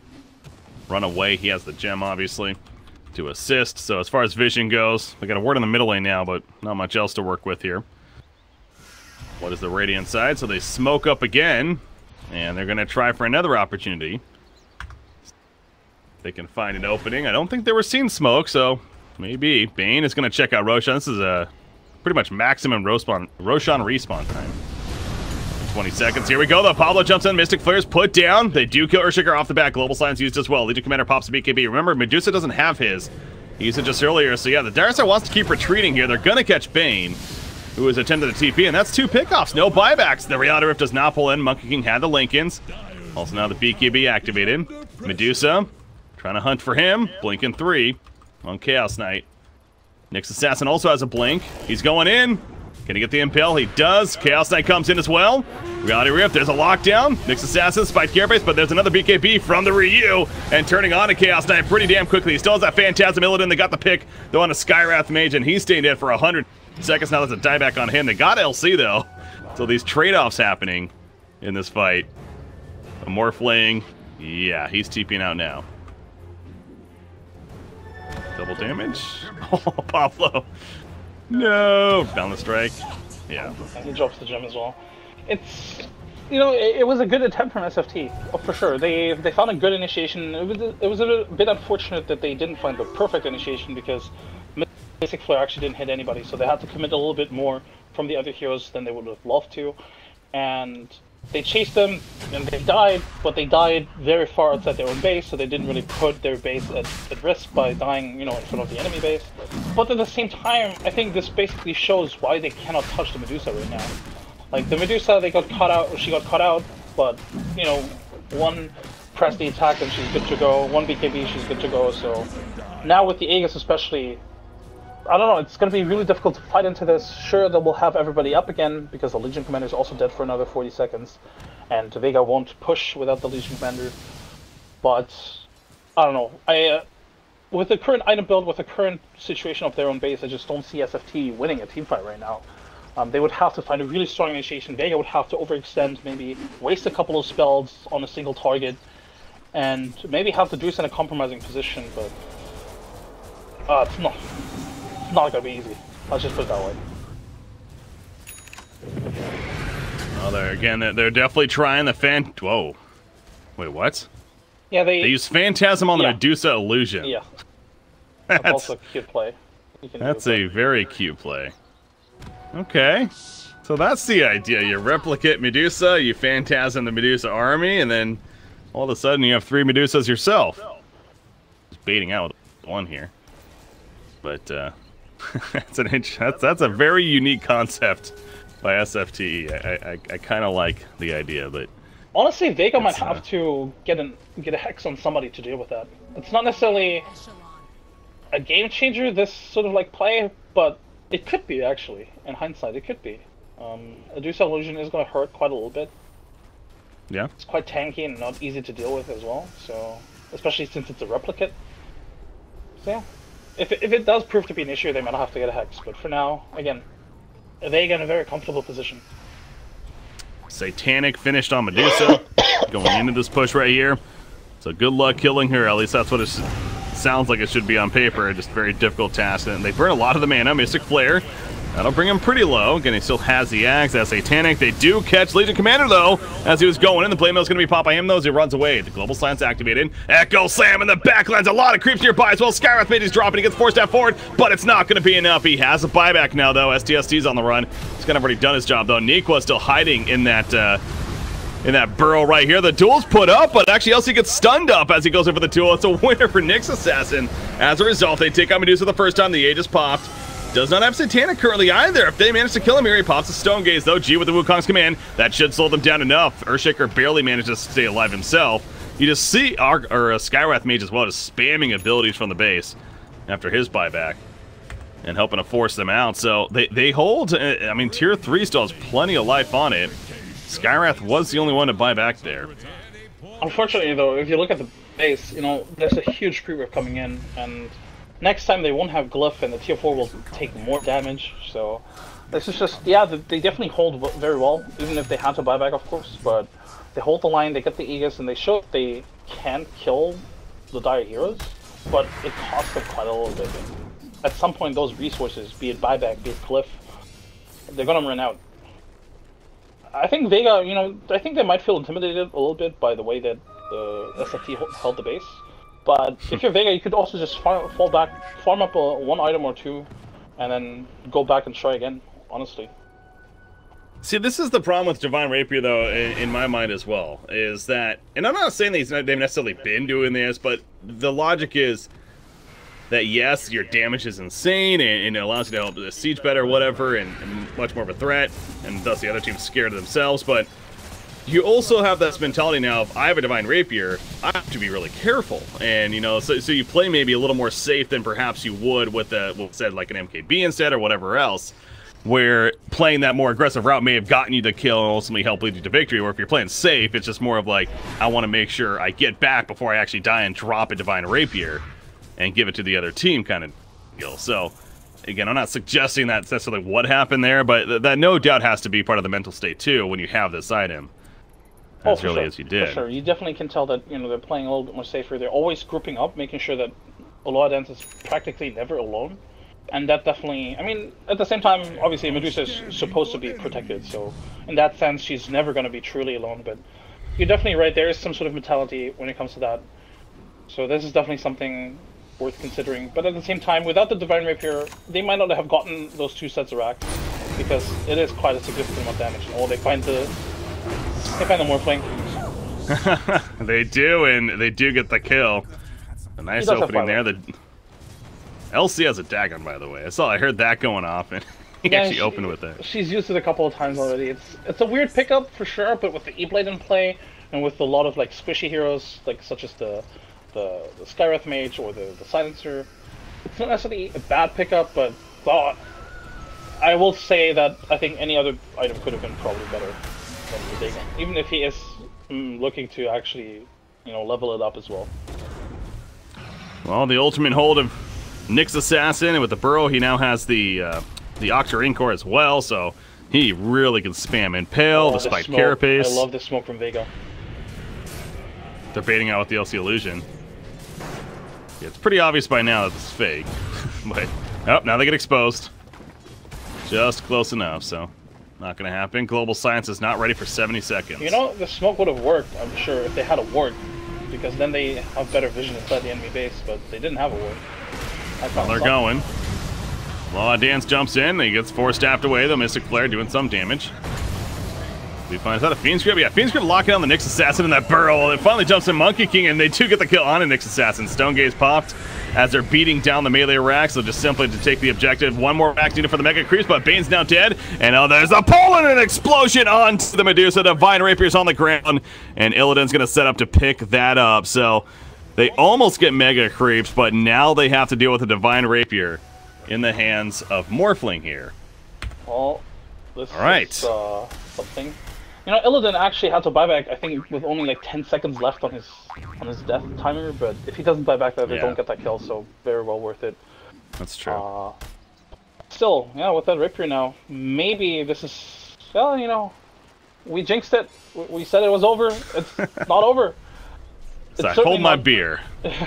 run away. He has the gem, obviously, to assist. So as far as vision goes, they got a ward in the middle lane now, but not much else to work with here. What is the Radiant side? So they smoke up again, and they're going to try for another opportunity. They can find an opening. I don't think they were seeing smoke, so maybe. Bane is going to check out Roshan. This is a pretty much maximum Roshan respawn time. 20 seconds. Here we go. The Pablo jumps in. Mystic Flares put down. They do kill Earthshaker off the bat. Global Silence used as well. Legion Commander pops the BKB. Remember, Medusa doesn't have his. He used it just earlier. So yeah, the Dire Side wants to keep retreating here. They're going to catch Bane, who is attempted to TP, and that's 2 pickoffs. No buybacks. The Reality Rift does not pull in. Monkey King had the Lincolns. Also now the BKB activated. Medusa trying to hunt for him. Blinking 3 on Chaos Knight. Nyx Assassin also has a blink. He's going in. Can he get the Impale? He does. Chaos Knight comes in as well. Reality Rift, there's a lockdown. Nyx Assassin, spiked Carapace, but there's another BKB from the Ryu. And turning on a Chaos Knight pretty damn quickly. He still has that Phantasm Illidan. They got the pick, though, on a Skywrath Mage, and he's staying dead for 100 seconds. Now there's a dieback on him. They got LC, though. So these trade-offs happening in this fight. A Morphling, yeah, he's TPing out now. Double damage. Oh, Pablo. No. Down the strike. Yeah. And he drops the gem as well. It's, you know, it was a good attempt from SFT, for sure. They found a good initiation. It was a bit unfortunate that they didn't find the perfect initiation because Mystic Flare actually didn't hit anybody, so they had to commit a little bit more from the other heroes than they would have loved to. And they chased them, and they died, but they died very far outside their own base, so they didn't really put their base at risk by dying, you know, in front of the enemy base. But at the same time, I think this basically shows why they cannot touch the Medusa right now. Like, the Medusa, she got caught out, but, you know, one press the attack and she's good to go, one BKB, she's good to go, so now with the Aegis especially, I don't know, it's going to be really difficult to fight into this. Sure, they will have everybody up again, because the Legion Commander is also dead for another 40 seconds, and Vega won't push without the Legion Commander, but I don't know. With the current item build, with the current situation of their own base, I just don't see SFT winning a teamfight right now. They would have to find a really strong initiation. Vega would have to overextend, maybe waste a couple of spells on a single target, and maybe have the Deuce in a compromising position, but it's not gonna be easy. Let's just put it that way. Oh, they're definitely trying the Whoa. Wait, what? Yeah, they use Phantasm on the Medusa Illusion. Yeah. That's also a cute play. That's a very cute play. Okay. So that's the idea. You replicate Medusa, you phantasm the Medusa army, and then all of a sudden you have 3 Medusas yourself. Just baiting out with one here. But that's a very unique concept by SFTE. I kind of like the idea, but honestly, Vega might have to get a hex on somebody to deal with that. It's not necessarily a game changer, this sort of like play, but it could be actually. In hindsight, it could be. Medusa illusion is going to hurt quite a little bit. Yeah. It's quite tanky and not easy to deal with as well. So, especially since it's a replicate. So yeah, if it does prove to be an issue, they might have to get a hex. But for now, again, Vega in a very comfortable position. Satanic finished on Medusa, going into this push right here. So good luck killing her. At least that's what it sounds like it should be on paper. Just a very difficult task. And they burn a lot of the mana. Mystic Flare. That'll bring him pretty low. Again, he still has the axe. That's Satanic. They do catch Legion Commander, though, as he was going in. The Playmill's going to be popped by him, though, as he runs away. The Global Slam's activated. Echo Slam in the backlands. A lot of creeps nearby as well. Skywrath made his drop, and he gets 4-step forward, but it's not going to be enough. He has a buyback now, though. STST's on the run. He's kind of already done his job, though. Neequa still hiding in that burrow right here. The duel's put up, but actually Elsie gets stunned up as he goes in for the duel. It's a winner for Nyx Assassin. As a result, they take out Medusa the first time. The Aegis popped. Does not have Satanic currently either. If they manage to kill him here, he pops a Stone Gaze, though. G with the Wukong's command. That should slow them down enough. Earthshaker barely manages to stay alive himself. You just see Skywrath Mage as well, just spamming abilities from the base after his buyback and helping to force them out. So they hold. I mean, Tier 3 still has plenty of life on it. Skywrath was the only one to buy back there. Unfortunately, though, if you look at the base, you know, there's a huge creep wave coming in, and next time they won't have Glyph, and the Tier 4 will take more damage. So this is just, yeah, they definitely hold very well, even if they had to buy back, of course. But they hold the line, they get the Aegis, and they show they can kill the Dire Heroes, but it costs them quite a little bit. At some point, those resources, be it buyback, be it Glyph, they're gonna run out. I think Vega, you know, I think they might feel intimidated a little bit by the way that the SFT held the base. But if you're Vega, you could also just fall back, farm up one item or two, and then go back and try again, honestly. See, this is the problem with Divine Rapier, though, in my mind as well, is that, and I'm not saying they've necessarily been doing this, but the logic is that, yes, your damage is insane, and it allows you to help the siege better, whatever, and much more of a threat, and thus the other team's scared of themselves, but you also have this mentality now, if I have a Divine Rapier, I have to be really careful. And, you know, so you play maybe a little more safe than perhaps you would with said like an MKB instead or whatever else, where playing that more aggressive route may have gotten you the kill and ultimately help lead you to victory. Or if you're playing safe, it's just more of like, I want to make sure I get back before I actually die and drop a Divine Rapier and give it to the other team kind of deal. So, again, I'm not suggesting that's necessarily what happened there, but that no doubt has to be part of the mental state too when you have this item. As early as you did. For sure. You definitely can tell that, you know, they're playing a little bit more safer. They're always grouping up, making sure that Alola is practically never alone. And that definitely, I mean, at the same time, obviously Medusa is supposed to be protected, so in that sense she's never going to be truly alone, but you're definitely right, there is some sort of mentality when it comes to that. So this is definitely something worth considering. But at the same time, without the Divine Rapier, they might not have gotten those 2 sets of racks, because it is quite a significant amount of damage. Oh, they find the Morphling. They do, and they do get the kill. A nice opening there. The LC has a Dagon, by the way. I heard that going off, and he actually opened with it. She's used it a couple of times already. It's a weird pickup for sure, but with the E-Blade in play, and with a lot of like squishy heroes, like such as the Skywrath Mage or the Silencer, it's not necessarily a bad pickup, but I will say that I think any other item could have been probably better. Even if he is looking to actually, you know, level it up as well. Well, the ultimate hold of Nyx Assassin, and with the Burrow, he now has the Octar Inkor as well, so he really can spam Impale despite Carapace. I love the smoke from Vega. They're baiting out with the LC Illusion. Yeah, it's pretty obvious by now that this is fake, but now they get exposed. Just close enough, so. Not going to happen. Global Science is not ready for 70 seconds. You know, the smoke would have worked, I'm sure, if they had a ward, because then they have better vision inside the enemy base, but they didn't have a ward. Well, they're going. Law Dance jumps in. He gets 4 staffed away, though. Mystic Flare doing some damage. We find, is that a Fiend's Grip? Yeah, Fiend's Grip locking on the Nyx Assassin in that burrow. It finally jumps in Monkey King, and they do get the kill on a Nyx Assassin. Stone Gaze popped as they're beating down the melee racks. So just simply to take the objective. One more rack needed for the Mega Creeps, but Bane's now dead. And now there's a pull and an explosion onto the Medusa. Divine Rapier's on the ground, and Illidan's going to set up to pick that up. So they almost get Mega Creeps, but now they have to deal with the Divine Rapier in the hands of Morphling here. Well, this is something. You know, Illidan actually had to buy back, I think, with only like 10 seconds left on his death timer, but if he doesn't buy back that, they don't get that kill, so very well worth it. That's true. Still, yeah, with that Rapier now, maybe this is, well, you know, we jinxed it. We said it was over. It's not over. So I hold my beer.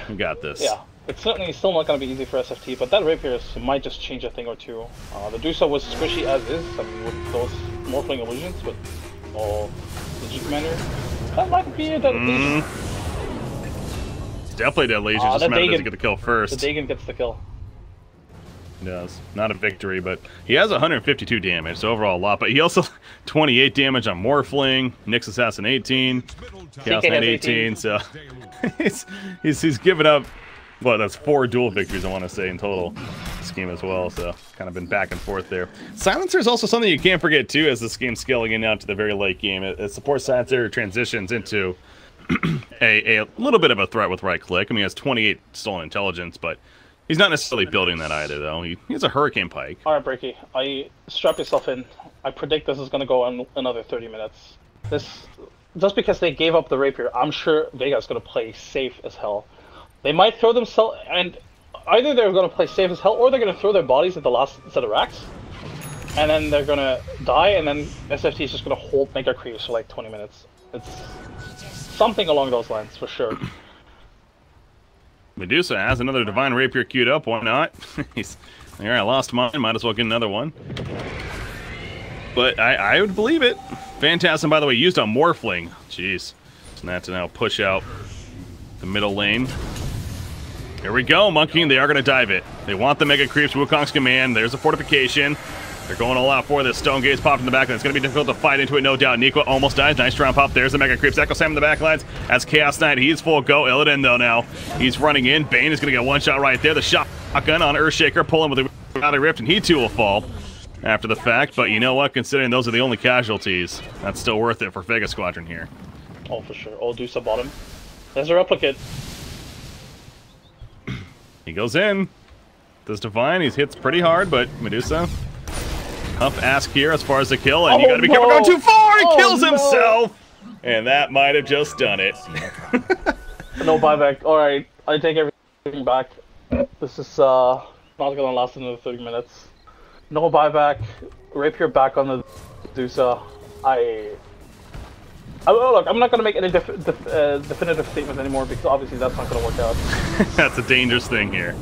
We got this. Yeah, it's certainly still not going to be easy for SFT, but that Rapier might just change a thing or two. The Dusa was squishy as is, I mean, with those Morphling illusions, but the G Commander, that might be a dead legion. Definitely dead legion, just a matter doesn't get the kill first. The Dagon gets the kill. He does. Not a victory, but he has 152 damage, so overall a lot. But he also 28 damage on Morphling, Nyx Assassin 18, Chaos Knight 18, so he's given up, well, that's 4 dual victories, I want to say, in total scheme as well, so kind of been back and forth there. Silencer is also something you can't forget, too, as this game's scaling in now to the very late game. It supports Silencer, transitions into a little bit of a threat with right-click. I mean, he has 28 stolen intelligence, but he's not necessarily building that either, though. He has a Hurricane Pike. Alright, Breaky, strap yourself in. I predict this is going to go on another 30 minutes. Just because they gave up the Rapier, I'm sure Vega's going to play safe as hell. They might throw themselves, and either they're going to play safe as hell, or they're going to throw their bodies at the last set of racks, and then they're going to die, and then SFT is just going to hold Mega Creeps for like 20 minutes. It's something along those lines, for sure. Medusa has another Divine Rapier queued up, why not? He's there, I lost mine, might as well get another one. But I would believe it. Phantasm, by the way, used on Morphling. Jeez. So that to now push out the middle lane. Here we go, Monkey, and they are going to dive it. They want the Mega Creeps, Wukong's command. There's a fortification. They're going all out for this. Stone Gaze popped in the back, and it's going to be difficult to fight into it, no doubt. Nico almost dies. Nice round pop. There's the Mega Creeps. Echo Sam in the backlines as Chaos Knight. He's full go. Illidan, though, now. He's running in. Bane is going to get one shot right there. The shotgun on Earthshaker, pulling with the Valley Rift, and he too will fall after the fact. But you know what? Considering those are the only casualties, that's still worth it for Vega Squadron here. Oh, for sure. Oh, Dusa bottom. There's a replicate. He goes in. Does Divine. He hits pretty hard, but Medusa. Tough ask here as far as the kill, and you gotta be careful going too far! He kills himself! And that might have just done it. No buyback. Alright, I take everything back. This is not gonna last another 30 minutes. No buyback. Rapier back on the Dusa. Look, I'm not gonna make any definitive statements anymore because obviously that's not gonna work out. That's a dangerous thing here.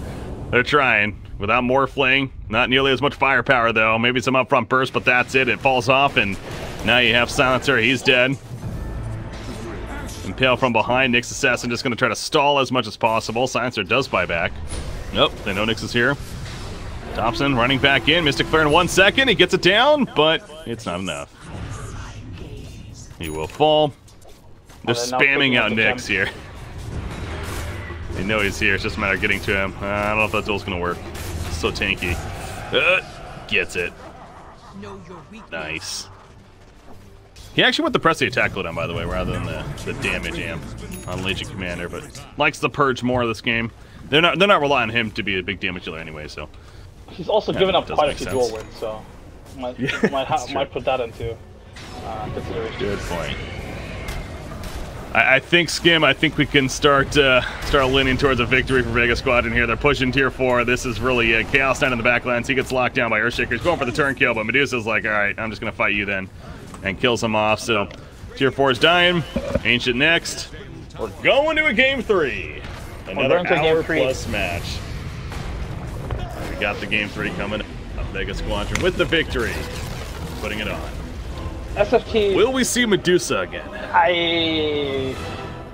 They're trying. Without Morphling, not nearly as much firepower though. Maybe some upfront burst, but that's it. It falls off, and now you have Silencer. He's dead. Impale from behind. Nyx Assassin just going to try to stall as much as possible. Silencer does buy back. Nope, they know Nyx is here. Thompson running back in. Mystic Flare in 1 second. He gets it down, but it's not enough. He will fall. They're spamming out Nyx here. They know he's here. It's just a matter of getting to him. I don't know if that duel's going to work. It's so tanky. Gets it. Nice. He actually went to press the attack cooldown, by the way, rather than the damage amp on Legion Commander, but likes the Purge more of this game. They're not relying on him to be a big damage dealer anyway, so. He's also given up quite a few duel wins, so might put that into consideration. Good point. I think, Skim, I think we can start leaning towards a victory for Vega Squadron here. They're pushing tier 4. This is really it. Chaos Knight in the backlands. He gets locked down by Earthshaker. He's going for the turn kill, but Medusa's like, all right, I'm just going to fight you then, and kills him off. So tier 4 is dying. Ancient next. We're going to a game 3. Another hour plus match. We got the game 3 coming up. Vega Squadron with the victory. Putting it on. SFT. Will we see Medusa again?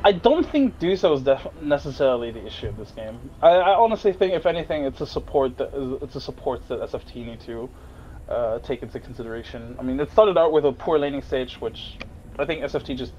I don't think Duso is necessarily the issue of this game. I honestly think, if anything, it's a support that SFT need to take into consideration. I mean, it started out with a poor laning stage, which I think SFT just...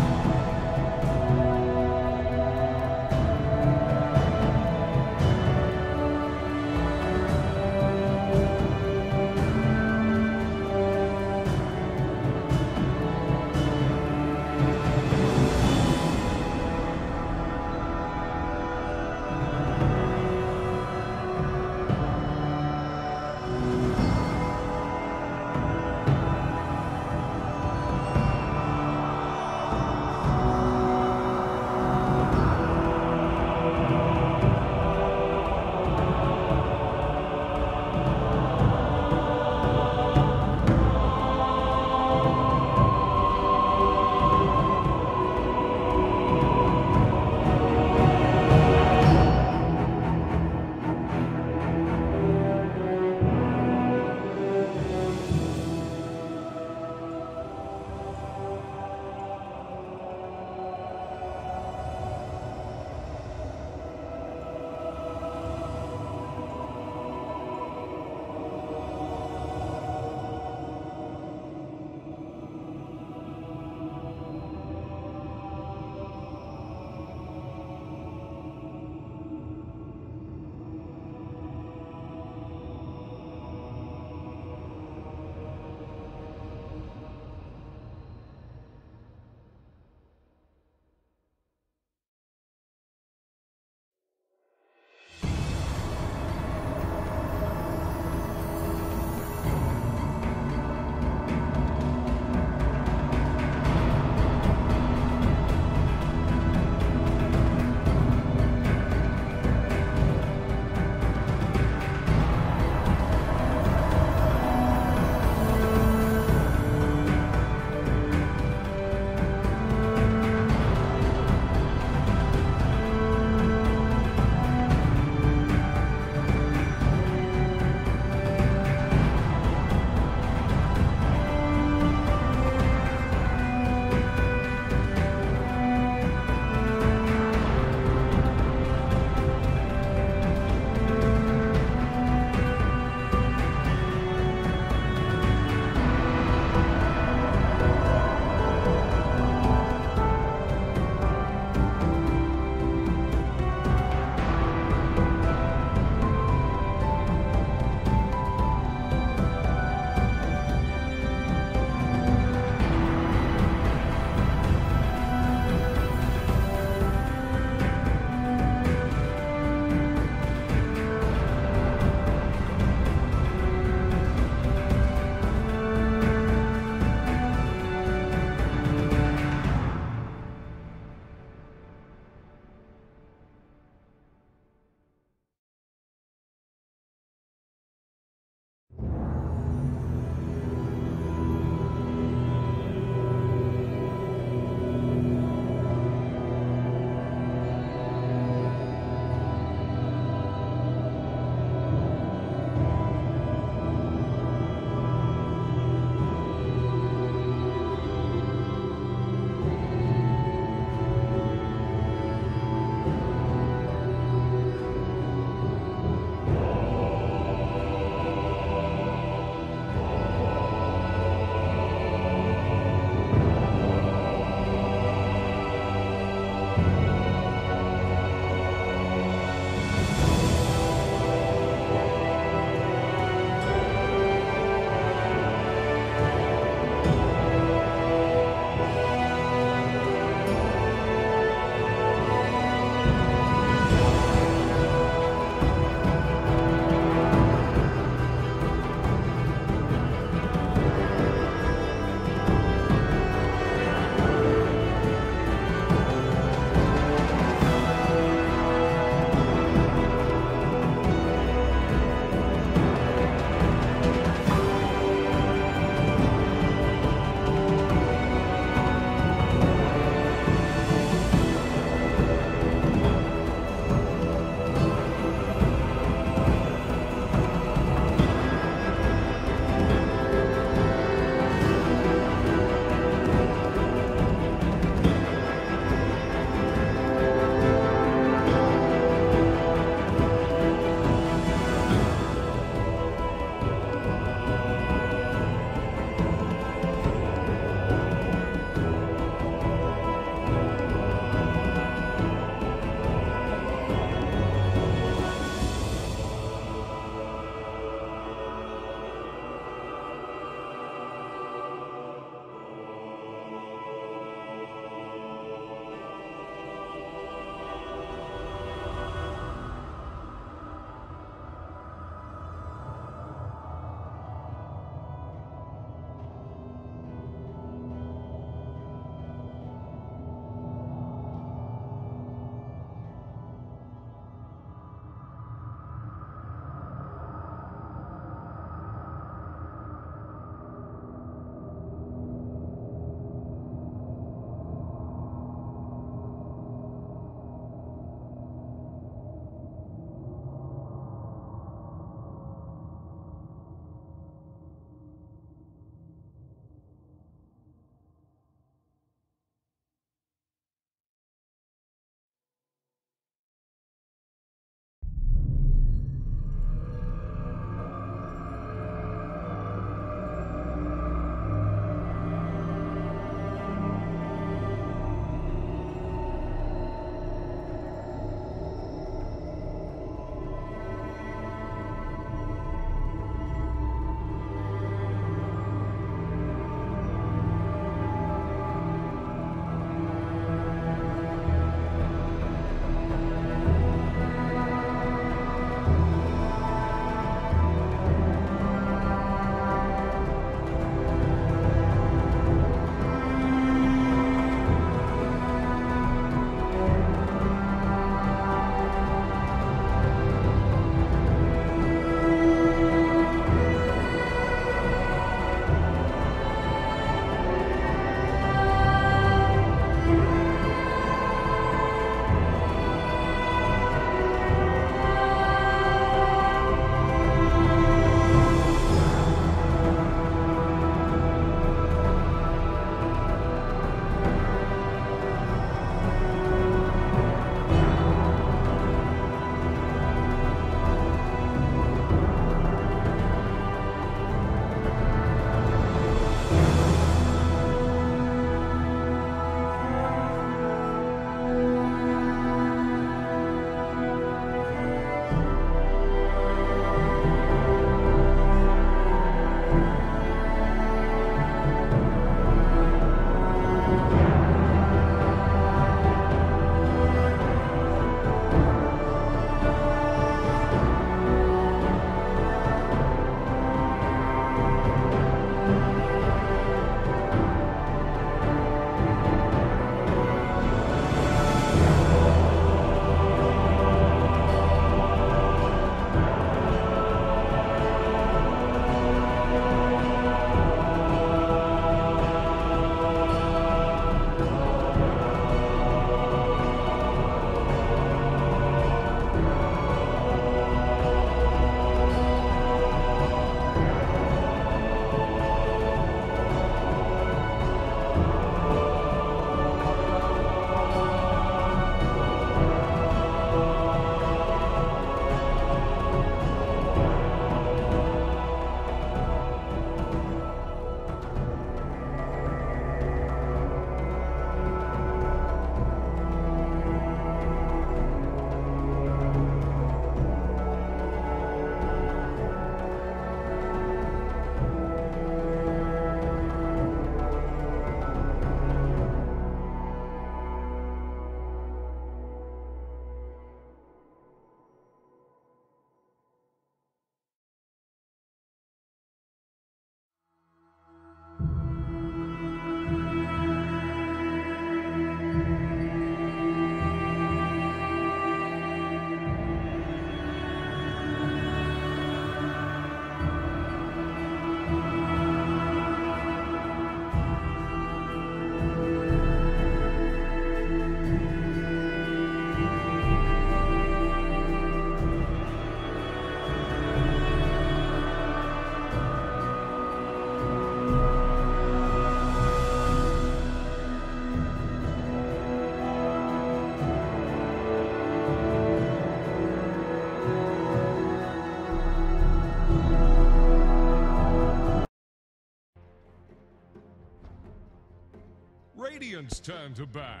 Radiant's turn to ban.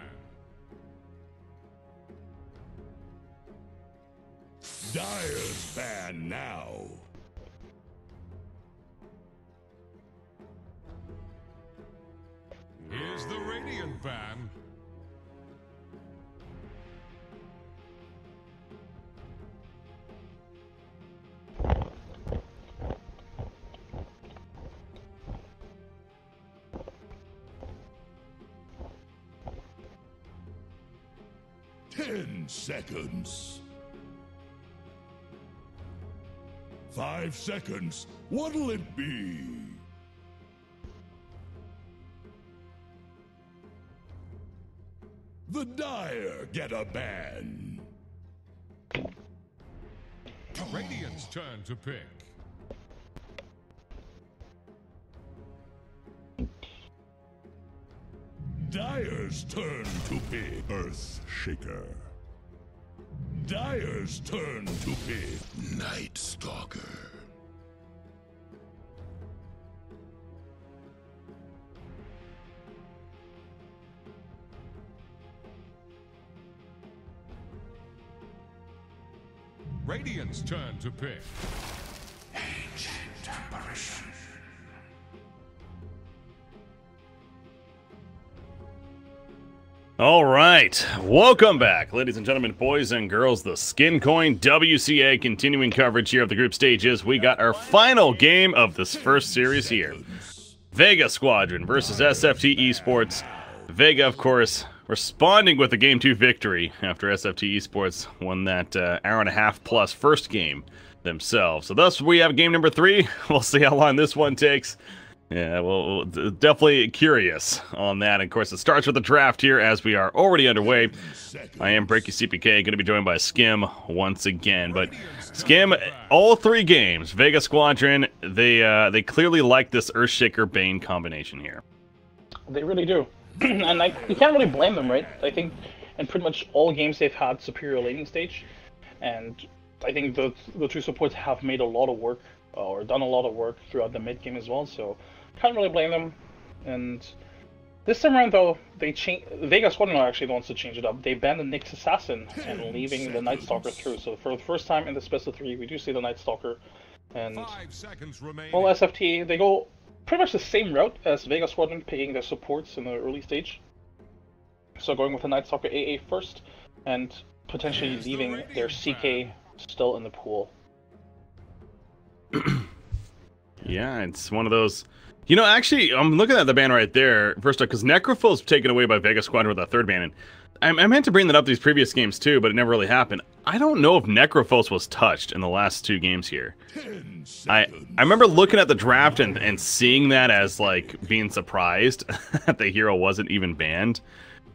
Dire's ban now. Here's the Radiant ban. Ten seconds. 5 seconds. What'll it be? The Dire get a ban. Radiant's turn to pick. Dire's turn to pick. Earthshaker. Dire's turn to pick. Night Stalker. Radiant's turn to pick. Ancient apparition. All right, welcome back, ladies and gentlemen, boys and girls. The Skin Coin WCA continuing coverage here of the group stages. We got our final game of this first series here. Vega Squadron versus SFT Esports. Vega, of course, responding with a Game 2 victory after SFT Esports won that hour and a half plus first game themselves. So thus we have game number 3. We'll see how long this one takes. Yeah, well, definitely curious on that. And of course, it starts with the draft here as we are already underway. I am Breaky CPK, going to be joined by Skim once again. But Skim, all 3 games, Vega Squadron, they clearly like this Earthshaker Bane combination here. They really do. And you can't really blame them, right? I think in pretty much all games they've had superior laning stage. And I think the 2 supports have made a lot of work, or done a lot of work throughout the mid game as well, so can't really blame them. And this time around, though, Vega Squadron are actually the ones to change it up. They banned the Nyx Assassin and leaving the Night Stalker through. So for the first time in the best of 3, we do see the Night Stalker. And well, SFT, they go pretty much the same route as Vega Squadron, picking their supports in the early stage. So going with the Night Stalker AA first, and potentially leaving their CK still in the pool. Yeah, it's one of those. You know, actually, I'm looking at the ban right there. First off, because Necrophil's taken away by Vega Squadron with that 3rd ban. And I meant to bring that up these previous games too, but it never really happened. I don't know if Necrophos was touched in the last 2 games here. I remember looking at the draft and seeing that as like being surprised that the hero wasn't even banned,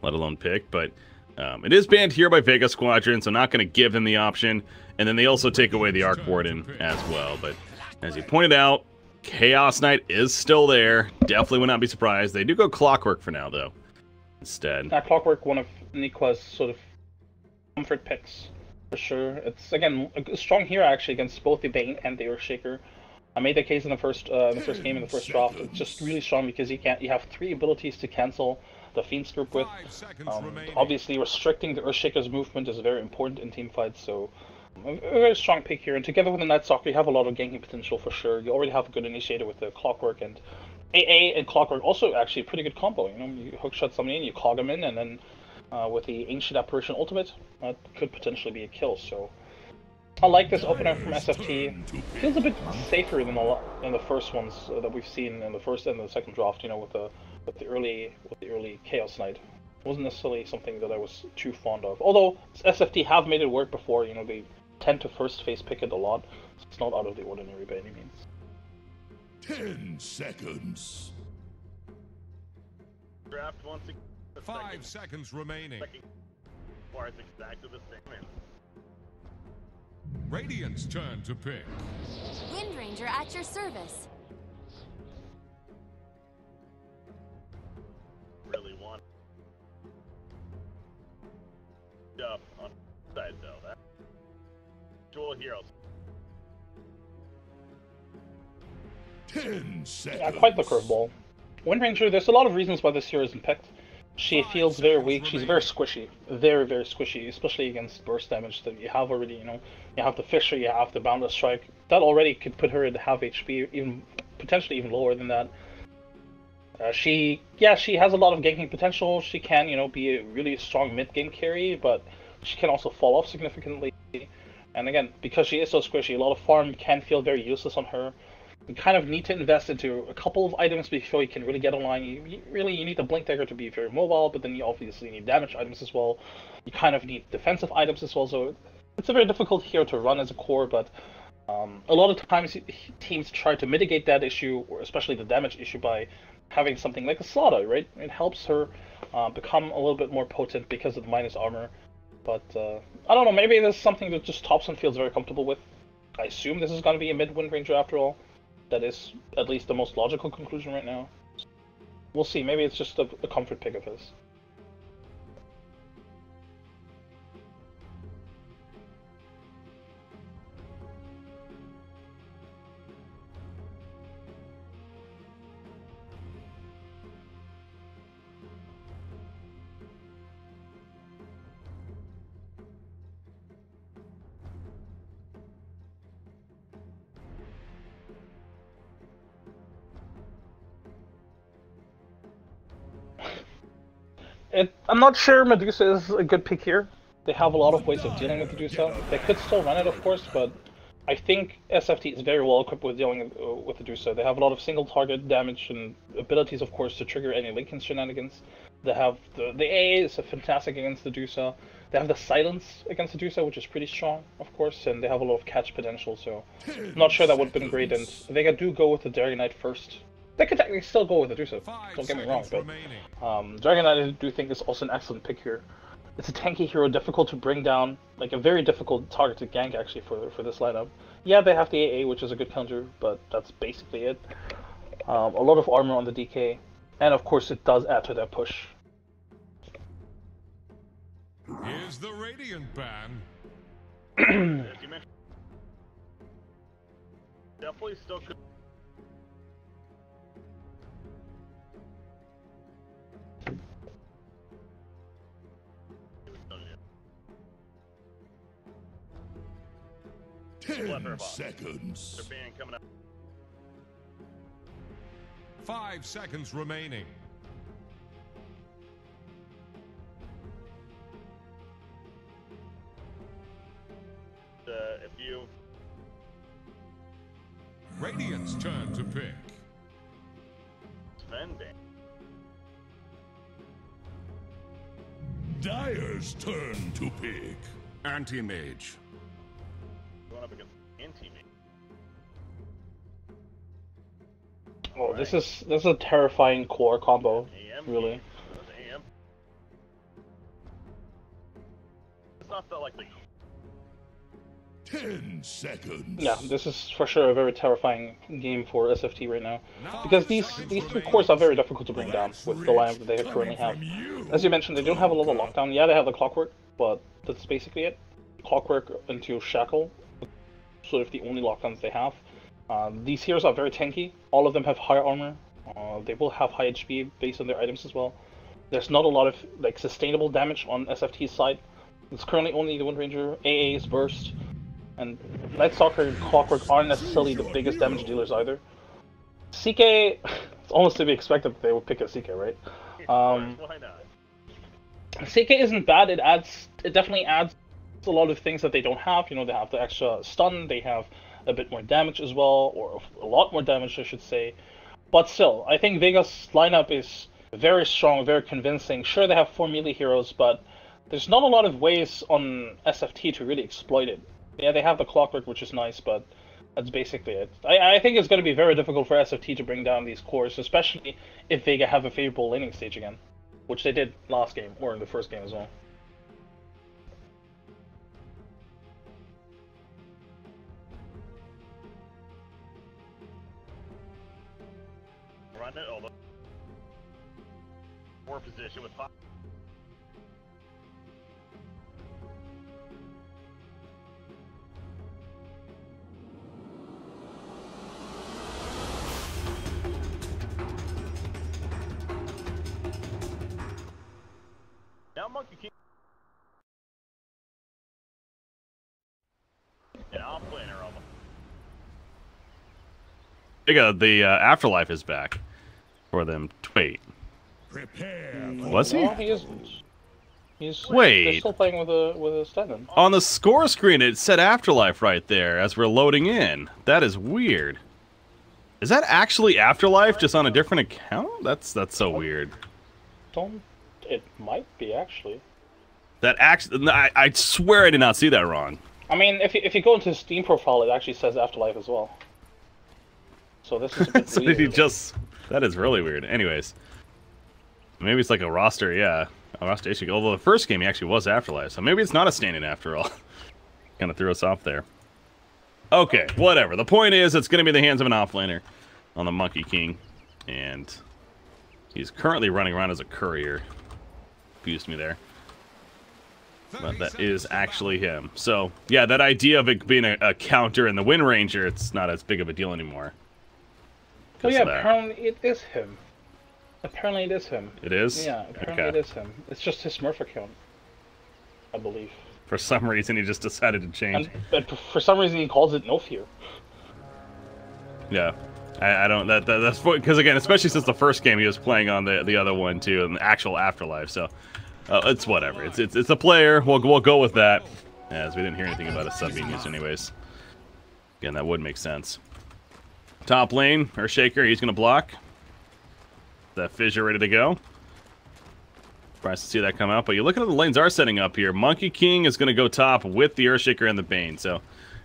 let alone picked. But it is banned here by Vega Squadron, so not going to give them the option. And then they also take away the Arc Warden as well. But as you pointed out, Chaos Knight is still there. Definitely would not be surprised. They do go Clockwork for now, though, instead. Clockwork, one of Nikwa's sort of comfort picks, for sure. It's, again, a strong hero, actually, against both the Bane and the Earthshaker. I made the case in the first game, in the first draft. It's just really strong because you have 3 abilities to cancel the Fiend's group with. Obviously, restricting the Earthshaker's movement is very important in teamfights, so a very strong pick here. And together with the Night Stalker, you have a lot of ganking potential for sure. You already have a good initiator with the Clockwork, and AA and Clockwork also actually a pretty good combo. You know, you hookshot somebody in, you clog them in, and then with the Ancient Apparition ultimate, that could potentially be a kill. So I like this opener from SFT. Feels a bit safer than the first ones that we've seen in the first and the second draft. You know, with the early Chaos Knight. It wasn't necessarily something that I was too fond of. Although SFT have made it work before. You know, they tend to first phase pick it a lot, so it's not out of the ordinary by any means. 10 seconds. Draft once again. 5 seconds remaining. Exactly the same. Radiant's turn to pick. Wind Ranger at your service. Really want stuff on the side though. That dual heroes. 10 seconds. Yeah, quite the curveball. Wind Ranger, there's a lot of reasons why this hero isn't picked. She feels very weak. She's very squishy, very squishy, especially against burst damage that you have already. You know, you have the Fisher, you have the Boundless Strike. That already could put her at half HP, even potentially even lower than that. She has a lot of ganking potential. She can, you know, be a really strong mid-game carry, but she can also fall off significantly. And again, because she is so squishy, a lot of farm can feel very useless on her. You kind of need to invest into a couple of items before you can really get online. You need the Blink Dagger to be very mobile, but then you obviously need damage items as well. You kind of need defensive items as well, so it's a very difficult hero to run as a core, but a lot of times teams try to mitigate that issue, or especially the damage issue, by having something like a Slaughter, right? It helps her become a little bit more potent because of the minus armor. But I don't know, maybe this is something that just Thompson feels very comfortable with. I assume this is going to be a mid-Wind Ranger after all. That is at least the most logical conclusion right now. We'll see, maybe it's just a comfort pick of his. I'm not sure Medusa is a good pick here. They have a lot of ways of dealing with Medusa. They could still run it, of course, but I think SFT is very well equipped with dealing with Medusa. They have a lot of single target damage and abilities, of course, to trigger any Lincoln shenanigans. They have the AA is fantastic against Medusa. They have the silence against Medusa, which is pretty strong, of course, and they have a lot of catch potential, so I'm not sure that would have been great. And Vega do go with the Dragon Knight first. They could technically still go with Medusa, don't get me wrong, but Dragon Knight I do think is also an excellent pick here. It's a tanky hero, difficult to bring down, like a very difficult target to gank actually for this lineup. Yeah, they have the AA, which is a good counter, but that's basically it. A lot of armor on the DK, and of course it does add to that push. Here's the Radiant ban. Definitely still could. Seconds. 5 seconds remaining. If you... Radiant's turn to pick. Spending. Dire's turn to pick. Anti-mage. Going up against anti-mage. Oh, this is a terrifying core combo, really. AM. It's not that like the 10 seconds. Yeah, this is for sure a very terrifying game for SFT right now, because these two cores are very difficult to bring down with the lineup that they currently have. As you mentioned, they don't have a lot of lockdown. Yeah, they have the Clockwork, but that's basically it. Clockwork into Shackle, sort of the only lockdowns they have. These heroes are very tanky. All of them have high armor. They will have high HP based on their items as well. There's not a lot of like sustainable damage on SFT's side. It's currently only the Wind Ranger, AA's Burst, and Night Stalker and Clockwork aren't necessarily the biggest damage dealers either. CK, it's almost to be expected that they would pick a CK, right? why not? CK isn't bad. It definitely adds a lot of things that they don't have. You know, they have the extra stun, they have a bit more damage as well, or a lot more damage, I should say. But still, I think Vega's lineup is very strong, very convincing. Sure, they have 4 melee heroes, but there's not a lot of ways on SFT to really exploit it. Yeah, they have the Clockwork, which is nice, but that's basically it. I think it's going to be very difficult for SFT to bring down these cores, especially if Vega have a favorable laning stage again, which they did last game, or in the first game as well. Run it, although more position with 5. Monkey King. Yeah, I'll play her almost. The Afterlife is back for them. Wait. Prepare. Was he? No, he isn't. Wait. They're still playing with a stand-in. On the score screen, it said Afterlife right there as we're loading in. That is weird. Is that actually Afterlife, just on a different account? That's so weird. It might be, actually. I swear I did not see that wrong. I mean, if you go into his Steam profile, it actually says Afterlife as well. So this is a bit So weird. did he just... That is really weird. Anyways. Maybe it's like a roster, yeah. A roster issue. Although the first game he actually was Afterlife, so maybe it's not a stand-in after all. Kind of threw us off there. Okay, whatever. The point is, it's going to be the hands of an offlaner on the Monkey King. And he's currently running around as a courier. Confused me there. But that is actually him. So, yeah, that idea of it being a counter in the Wind Ranger, it's not as big of a deal anymore. Oh yeah, apparently it is him. Apparently it is him. It is? Yeah, apparently it is him. It's just his Smurf account, I believe. For some reason, he just decided to change. But for some reason, he calls it No Fear. Yeah. I don't... That's... Because, again, especially since the first game, he was playing on the other one, too, and the actual Afterlife, so... it's whatever. It's a player. We'll go with that. As we didn't hear anything about a sub being used anyways. Again, that would make sense. Top lane, Earthshaker, he's gonna block. That fissure ready to go. Surprised to see that come out, but you look at how the lanes are setting up here. Monkey King is gonna go top with the Earthshaker and the Bane, so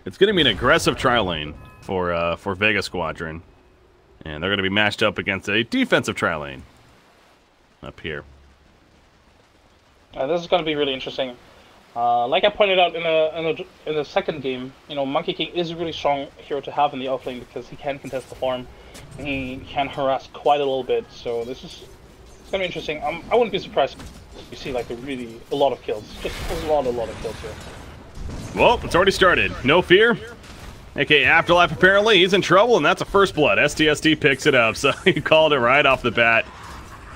it's gonna be an aggressive tri lane for Vega Squadron. And they're gonna be matched up against a defensive tri lane up here. This is going to be really interesting. Like I pointed out in the second game, you know, Monkey King is a really strong hero to have in the offlane because he can contest the farm, and he can harass quite a little bit. So it's going to be interesting. I wouldn't be surprised if you see like a lot of kills, just a lot of kills here. Well, it's already started. No Fear, aka Afterlife. Apparently, he's in trouble, and that's a first blood. STSD picks it up, so he called it right off the bat.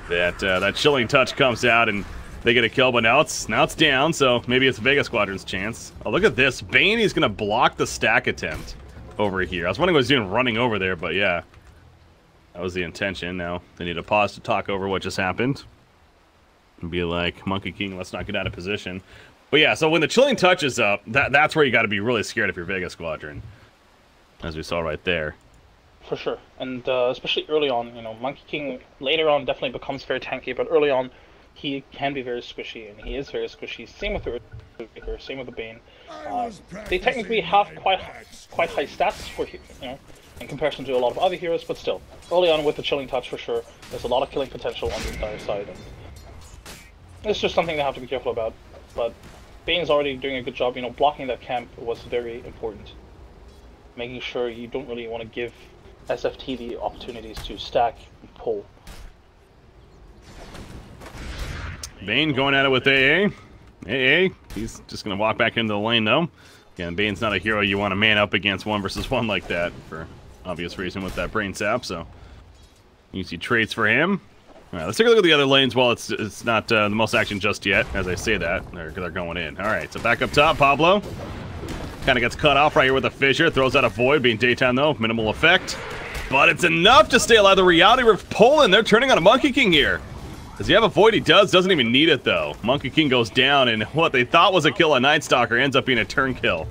That chilling touch comes out and they get a kill, but now it's down, so maybe it's Vega Squadron's chance. Oh, look at this. Bane, he's going to block the stack attempt over here. I was wondering what he was doing running over there, but yeah. That was the intention. Now they need to pause to talk over what just happened. And be like, Monkey King, let's not get out of position. But yeah, so when the chilling touch is up, that's where you got to be really scared if you're Vega Squadron. As we saw right there. For sure. And especially early on, you know, Monkey King later on definitely becomes very tanky, but early on, he can be very squishy, and he is very squishy. Same with the Earthshaker, same with the Bane. They technically have quite high stats for, you know, in comparison to a lot of other heroes, but still, early on with the chilling touch for sure, there's a lot of killing potential on the entire side, and it's just something they have to be careful about. But Bane's already doing a good job, you know, blocking that camp was very important. Making sure you don't really want to give SFT the opportunities to stack and pull. Bane going at it with AA. AA, he's just going to walk back into the lane, though. Again, Bane's not a hero you want to man up against 1 versus 1 like that, for obvious reason with that brain sap, so you see traits for him. Alright, let's take a look at the other lanes while it's not the most action just yet. As I say that, they're going in. Alright, so back up top, Pablo. Kind of gets cut off right here with a fissure. Throws out a void, being daytime though, minimal effect. But it's enough to stay alive. The reality rift pulling. They're turning on a Monkey King here. Does he have a void? He doesn't even need it though. Monkey King goes down, and what they thought was a kill on Night Stalker ends up being a turn kill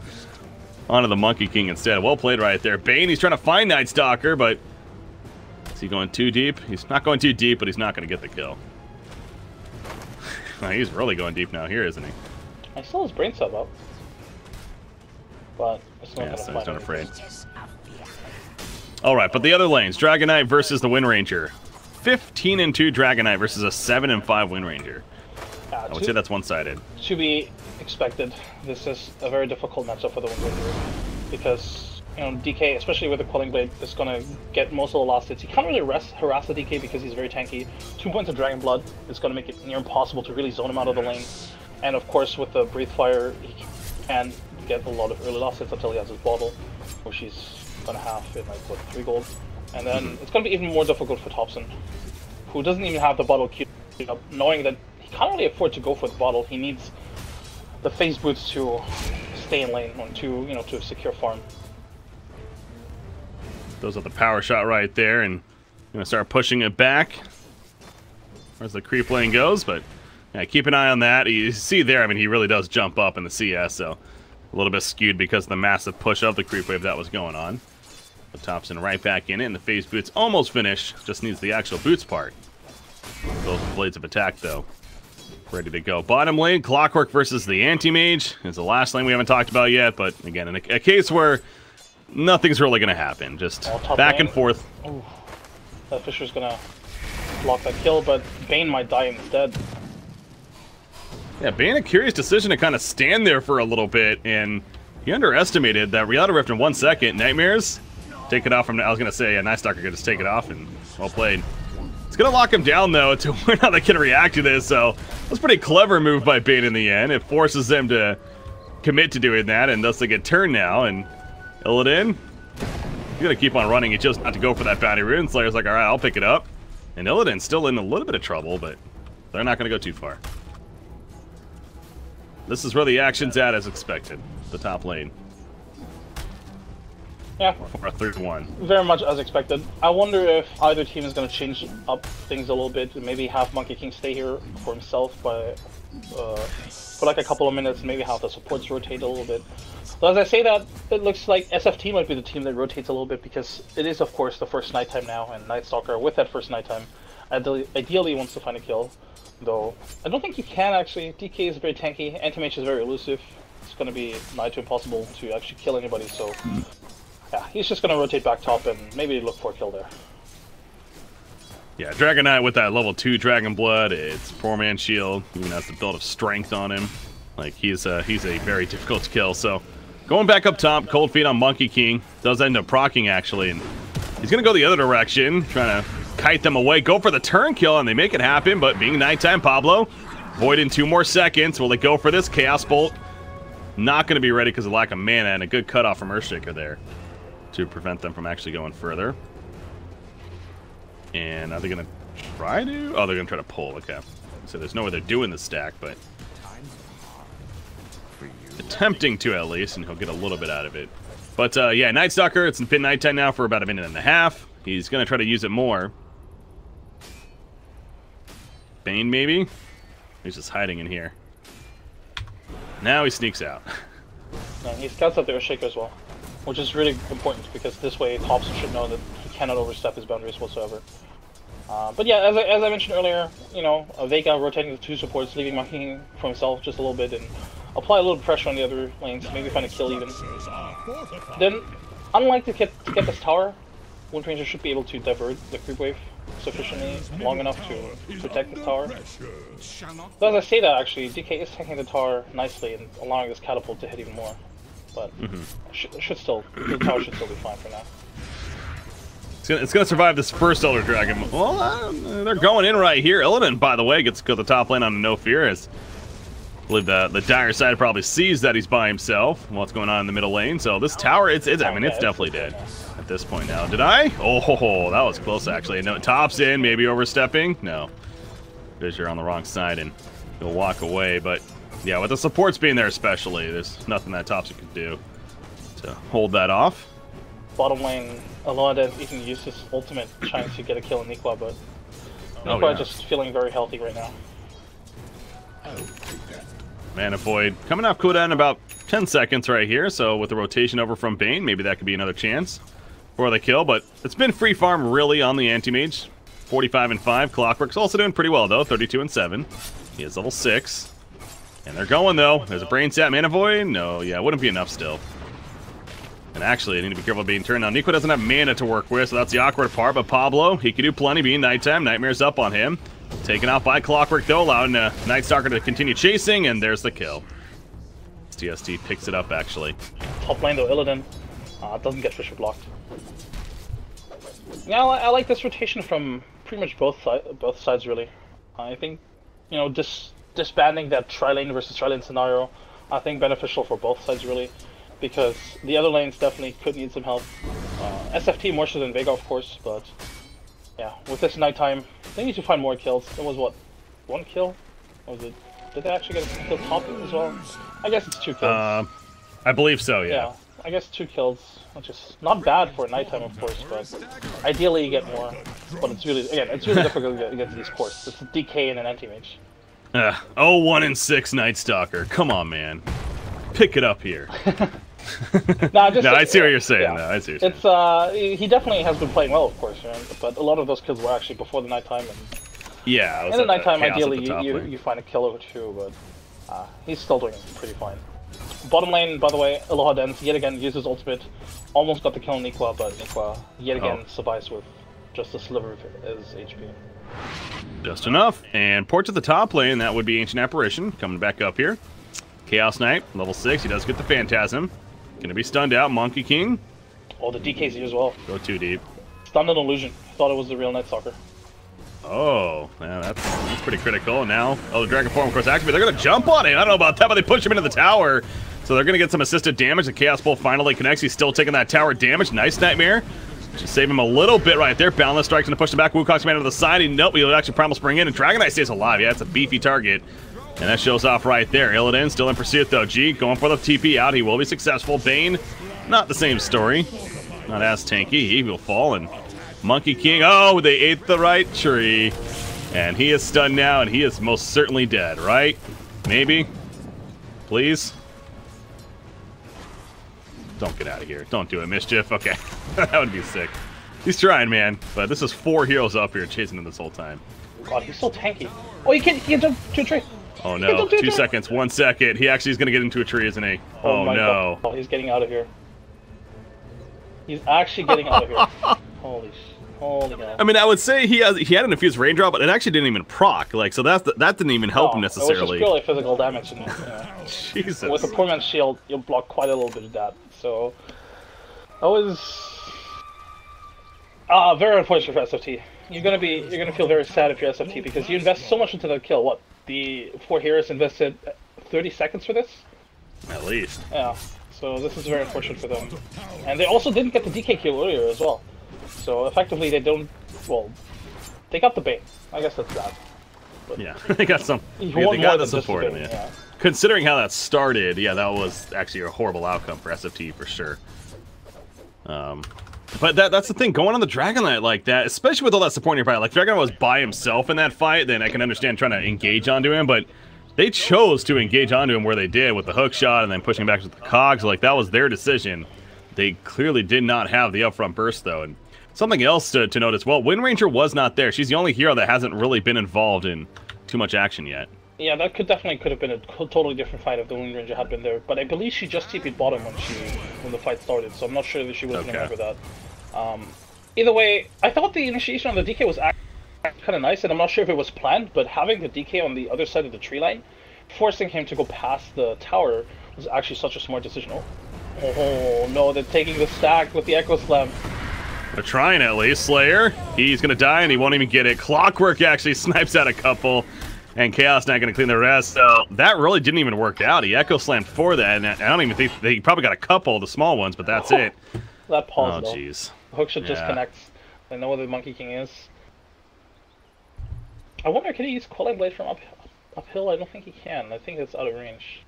onto the Monkey King instead. Well played right there. Bane, he's trying to find Night Stalker, but is he going too deep? He's not going too deep, but he's not going to get the kill. He's really going deep now here, isn't he? I saw his brain sub up. But it's not so he's not afraid. Alright, but the other lanes. Dragon Knight versus the Wind Ranger. 15-2 Dragon Knight versus a 7-5 Wind Ranger. I would say that's one-sided. To be expected. This is a very difficult matchup for the Wind Ranger. Because, you know, DK, especially with the Quelling Blade, is going to get most of the last hits. He can't really harass the DK because he's very tanky. 2 points of Dragon Blood is going to make it near impossible to really zone him out of the lane. And of course, with the Breathe Fire, he can get a lot of early last hits until he has his bottle, which he's going to have in, like, what, 3 gold. And then it's going to be even more difficult for Thompson, who doesn't even have the bottle queued up, knowing that he can't really afford to go for the bottle. He needs the phase boots to stay in lane, or to, you know, to secure farm. Those are the power shot right there, and gonna start pushing it back as the creep lane goes, but yeah, keep an eye on that. You see there, I mean, he really does jump up in the CS, so a little bit skewed because of the massive push of the creep wave that was going on. The Thompson right back in it, and the phase boots almost finished, just needs the actual boots part. Both blades of attack, though, ready to go. Bottom lane, Clockwork versus the Anti-Mage is the last lane we haven't talked about yet, but again, in a case where nothing's really going to happen, just back lane. And forth. Ooh. That Fisher's gonna block that kill, but Bane might die instead. Yeah, Bane, a curious decision to kind of stand there for a little bit, and he underestimated that Reality Rift in 1 second. Nightmares, take it off from, I was going to say, Night Stalker could just take it off, and well played. It's going to lock him down, though, to where how they can react to this, so that's a pretty clever move by Bane in the end. It forces them to commit to doing that, and thus they get turned now, and Illidan, he's going to keep on running. He chose not to go for that bounty rune. Slayer's like, alright, I'll pick it up. And Illidan's still in a little bit of trouble, but they're not going to go too far. This is where the action's at as expected. The top lane. Yeah. For a 3-1. Very much as expected. I wonder if either team is going to change up things a little bit. Maybe have Monkey King stay here for himself for like a couple of minutes. Maybe have the supports rotate a little bit. So as I say that, it looks like SFT might be the team that rotates a little bit, because it is, of course, the first nighttime now, and Night Stalker, with that first nighttime, ideally wants to find a kill. Though, I don't think you can actually. DK is very tanky, Anti-Mage is very elusive. It's going to be nigh to impossible to actually kill anybody, so yeah, he's just going to rotate back top and maybe look for a kill there. Yeah, Dragon Knight with that level 2 Dragon Blood, it's poor man shield, even has the build of strength on him. Like, he's a very difficult to kill, so going back up top, Cold Feet on Monkey King, does end up proccing actually, and he's going to go the other direction, trying to kite them away, go for the turn kill, and they make it happen, but being nighttime, Pablo, Void in 2 more seconds, will they go for this? Chaos Bolt, not going to be ready because of lack of mana, and a good cutoff from Earthshaker there to prevent them from actually going further. And are they going to try to? Oh, they're going to try to pull, okay. So there's no way they're doing the stack, but attempting to at least, and he'll get a little bit out of it. But yeah, Night Stalker, it's been nighttime now for about 1.5 minutes. He's going to try to use it more. Bane, maybe? He's just hiding in here. Now he sneaks out. No, he scouts out the Earthshaker as well, which is really important, because this way Thompson should know that he cannot overstep his boundaries whatsoever. But yeah, as I mentioned earlier, you know, Vega rotating the 2 supports, leaving Monkey King for himself just a little bit, and apply a little pressure on the other lanes, maybe find a kill even. Then, unlike to get this tower, Wind Ranger should be able to divert the creep wave sufficiently long enough to protect this tower. So as I say that, actually, DK is taking the tower nicely and allowing this catapult to hit even more. But the tower should still be fine for now. It's gonna survive this first Elder Dragon. Well, they're going in right here. Illidan, by the way, gets to go to the top lane on No Fear. As I believe the dire side probably sees that he's by himself. What's going on in the middle lane? So this tower, I mean, it's definitely dead at this point now. Did I? Oh, that was close actually. No, tops in, maybe overstepping. No, Fissure on the wrong side, and he'll walk away. But yeah, with the supports being there, especially, there's nothing that Thompson could do to hold that off. Bottom lane, Alonda even used his ultimate trying to get a kill on Nikwa, but Nikwa just feeling very healthy right now. Mana Void coming off cooldown in about 10 seconds right here, so with the rotation over from Bane, maybe that could be another chance for the kill, but it's been free farm really on the Anti-Mage. 45-5. Clockwork's also doing pretty well though, 32-7. He is level 6. And they're going though. There's a Brain Sap Mana Void. No, yeah, it wouldn't be enough still. And actually, I need to be careful being turned on. Nico doesn't have mana to work with, so that's the awkward part. But Pablo, he can do plenty being nighttime. Nightmare's up on him. Taken out by Clockwork, though, allowing Night Stalker to continue chasing, and there's the kill. TST picks it up, actually. Top lane, though, Illidan doesn't get Fissure blocked. Yeah, I like this rotation from pretty much both sides, really. I think, you know, disbanding that tri-lane versus tri-lane scenario, I think beneficial for both sides, really. Because the other lanes definitely could need some help. SFT more so than Vega, of course, but yeah, with this nighttime, they need to find more kills. There was, what, 1 kill Or did they actually get a kill top as well? I guess it's 2 kills. I believe so, yeah. I guess 2 kills, which is not bad for nighttime, of course, but ideally you get more. But it's really, again, it's really difficult to get against these courts. It's a DK and an anti-mage. 1-6 Night Stalker. Come on, man. Pick it up here. No, I see what you're saying. Yeah. I see what you're saying. He definitely has been playing well, of course, but a lot of those kills were actually before the nighttime. And yeah, in the nighttime, ideally you find a kill or 2, but he's still doing pretty fine. Bottom lane, by the way, Aloha Dens yet again uses ultimate, almost got the kill on Nikwa, but Nikwa yet again survives with just a sliver of his HP. Just enough, and port to the top lane, that would be Ancient Apparition, coming back up here. Chaos Knight, level 6, he does get the Phantasm. Gonna be stunned out, Monkey King. Oh, the DK's here as well. Go too deep. Stunned an illusion, thought it was the real Night Stalker. Oh, yeah, that's pretty critical. And now, the Dragon Form, of course, activated. They're going to jump on it. I don't know about that, but they push him into the tower. So they're going to get some assisted damage. The Chaos Bolt finally connects. He's still taking that tower damage. Nice Nightmare. Just save him a little bit right there. Boundless Strike's going to push him back. Wukong's man to the side. Nope, he'll actually Primal Spring in. And Dragon Knight stays alive. Yeah, it's a beefy target. And that shows off right there. Illidan still in pursuit, though. G going for the TP out. He will be successful. Bane, not the same story. Not as tanky. He will fall. And Monkey King, oh, they ate the right tree. And he is stunned now, and he is most certainly dead, right? Maybe? Please? Don't get out of here. Don't do it, Mischief. Okay. That would be sick. He's trying, man. But this is 4 heroes up here chasing him this whole time. God, he's so tanky. Oh, he can't jump to a tree. Oh, no. 2 seconds. 1 second. He actually is going to get into a tree, isn't he? Oh, no. God. Oh, he's getting out of here. He's actually getting out of here. Holy shit. Holy God. I mean, I would say he had an infused raindrop, but it actually didn't even proc. Like, so that didn't even help him necessarily. It was just purely physical damage. And, Jesus. With a poor man's shield, you'll block quite a little bit of that. So that was very unfortunate for SFT. You're gonna feel very sad if you're SFT because you invest so much into the kill. What, the 4 heroes invested 30 seconds for this? At least. Yeah. So this is very unfortunate for them, and they also didn't get the DK kill earlier as well. So effectively, they don't. Well, they got the bait. I guess that's that. But yeah, they got some. They got the support. Yeah. Considering how that started, yeah, that was actually a horrible outcome for SFT for sure. But that's the thing, going on the Dragon Knight like that, especially with all that support nearby. Like Dragon Knight was by himself in that fight, then I can understand trying to engage onto him, but they chose to engage onto him where they did with the hook shot and then pushing back with the cogs. Like that was their decision. They clearly did not have the upfront burst though. And something else to note as well, Wind Ranger was not there. She's the only hero that hasn't really been involved in too much action yet. Yeah, that could have been a totally different fight if the Wind Ranger had been there. But I believe she just TP'd bottom when the fight started, so I'm not sure that she was going to remember that. Either way, I thought the initiation on the DK was kind of nice, and I'm not sure if it was planned, but having the DK on the other side of the tree line, forcing him to go past the tower, was actually such a smart decision. Oh no, they're taking the stack with the Echo Slam. They're trying at least. Slayer, he's going to die, and he won't even get it. Clockwork actually snipes out a couple. And Chaos not going to clean the rest, so that really didn't even work out. He Echo Slammed for that, and I don't even think they probably got a couple of the small ones, but that's it. That pause, oh, jeez. The hook should just connect. They know where the Monkey King is. I wonder, can he use Quelling Blade from uphill? I don't think he can. I think it's out of range.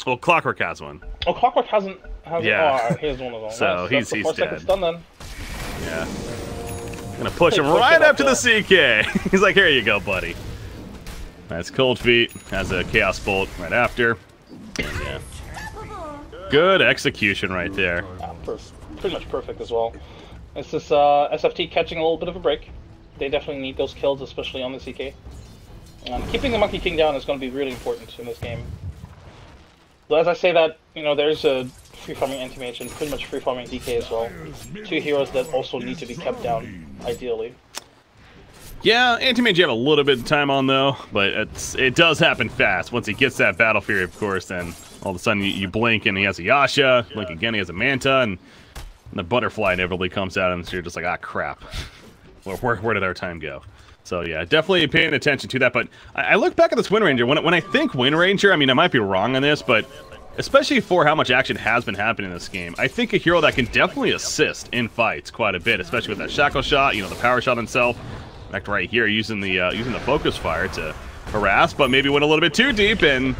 Well, Clockwork has one. Oh, Clockwork hasn't. Yeah. Oh, he has one of them. So nice. he's dead. Stun, then. Yeah. Gonna push him right up to the CK. He's like, here you go, buddy. That's Cold Feet, has a Chaos Bolt right after. Yeah. Good execution right there. Yeah, pretty much perfect as well. It's this SFT catching a little bit of a break. They definitely need those kills, especially on the CK. Keeping the Monkey King down is going to be really important in this game. So as I say that, you know, there's a free farming anti-mage and pretty much free farming DK as well. 2 heroes that also need to be kept down, ideally. Yeah, Anti-Mage you have a little bit of time on, though, but it does happen fast. Once he gets that Battle Fury, of course, then all of a sudden you blink and he has a Yasha, blink again, he has a Manta, and the Butterfly inevitably comes out, and so you're just like, ah, crap. Where did our time go? So, yeah, definitely paying attention to that, but I look back at this Wind Ranger. When I think Wind Ranger, I mean, I might be wrong on this, but especially for how much action has been happening in this game, I think a hero that can definitely assist in fights quite a bit, especially with that Shackle Shot, you know, the Power Shot himself. Back right here, using the Focus Fire to harassed, but maybe went a little bit too deep and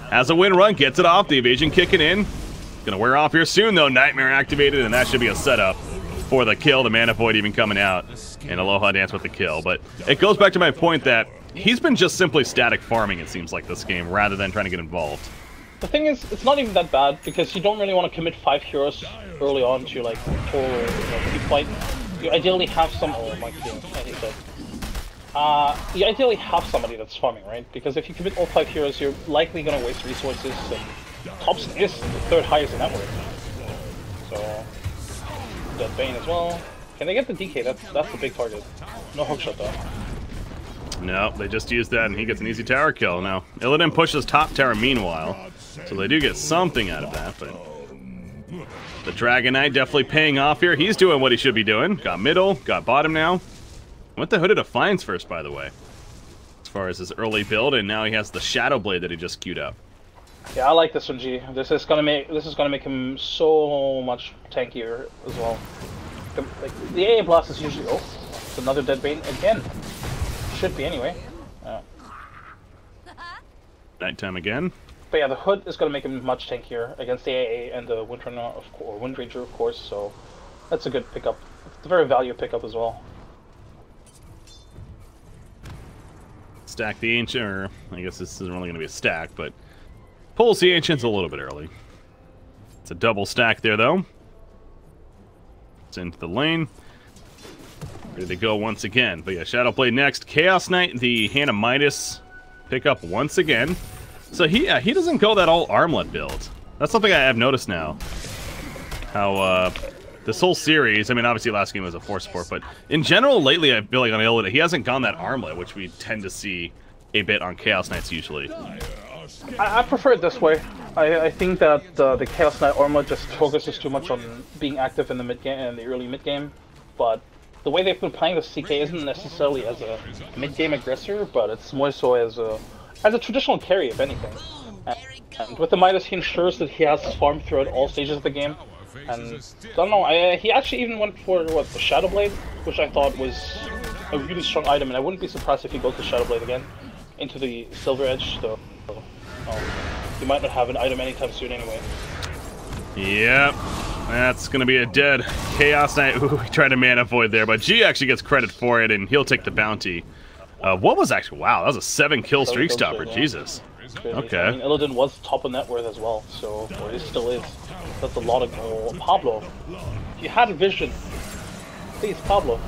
has a win run, gets it off, the evasion kicking in. Gonna wear off here soon though, Nightmare activated, and that should be a setup for the kill, the Mana Void even coming out, and Aloha Dance with the kill. But it goes back to my point that he's been just simply static farming, it seems like, this game, rather than trying to get involved. The thing is, it's not even that bad, because you don't really want to commit 5 heroes early on to, like, total keep fight. You ideally have some... Oh my goodness, I hate that. You ideally have somebody that's farming, right? Because if you commit all 5 heroes, you're likely going to waste resources, and Tops is the 3rd highest in network. So, Dead Bane as well. Can they get the DK? That's the big target. No hookshot though. No, they just used that and he gets an easy tower kill. Now, Illidan pushes top tower meanwhile, so they do get something out of that, but the Dragon Knight definitely paying off here. He's doing what he should be doing. Got middle, got bottom now. Went the Hooded Defiance first, by the way, as far as his early build, and now he has the Shadow Blade that he just queued up. Yeah, I like this one, G. This is gonna make him so much tankier as well. Like the AA blast is usually it's another Dead Bane again. Should be anyway. Nighttime again. But yeah, the Hood is gonna make him much tankier against the AA and the Wind Ranger, of course. So that's a good pickup. It's a very value pickup as well. Stack the Ancient, or I guess this isn't really gonna be a stack, but pulls the Ancients a little bit early. It's a double stack there, though. It's into the lane. Ready to go once again. But yeah, Shadow Blade next. Chaos Knight, the Hand of Midas, pick up once again. So he doesn't go that all armlet build. That's something I have noticed now. How this whole series, I mean, obviously last game was a force support, but in general, lately I feel like on Illidan, he hasn't gone that armlet, which we tend to see a bit on Chaos Knights usually. I prefer it this way. I think that the Chaos Knight armlet just focuses too much on being active in the mid game and the early mid game. But the way they've been playing the CK isn't necessarily as a mid game aggressor, but it's more so as a traditional carry, if anything. And with the Midas, he ensures that he has farm throughout all stages of the game. And I don't know, he actually even went for the Shadow Blade, which I thought was a really strong item, and I wouldn't be surprised if he goes to Shadow Blade again into the Silver Edge. So he might not have an item anytime soon anyway. Yep, that's gonna be a dead Chaos Knight. Ooh, he tried to Mana Void there, but G actually gets credit for it, and he'll take the bounty. What was actually, wow, that was a 7-kill streak stopper, yeah. Jesus. Okay. I mean, Illidan was top of net worth as well, so, or he still is. That's a lot of goal. Pablo, if you had a vision, please, Pablo.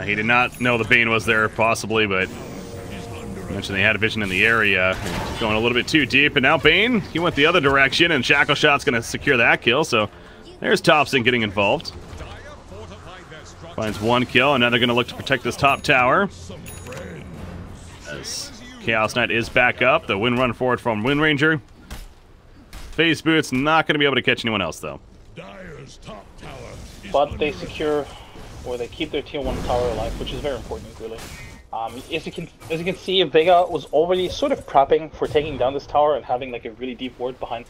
He did not know the Bane was there, possibly, but I mentioned they had a vision in the area. Going a little bit too deep, and now Bane, he went the other direction, and Shackle Shot's going to secure that kill, so there's Thompson getting involved. Finds 1 kill, and now they're going to look to protect this top tower. As Chaos Knight is back up, the win run forward from Wind Ranger. Phase Boot's not going to be able to catch anyone else, though. But they secure, or they keep their tier 1 tower alive, which is very important, really. As you can see, Vega was already sort of prepping for taking down this tower and having like a really deep ward behind,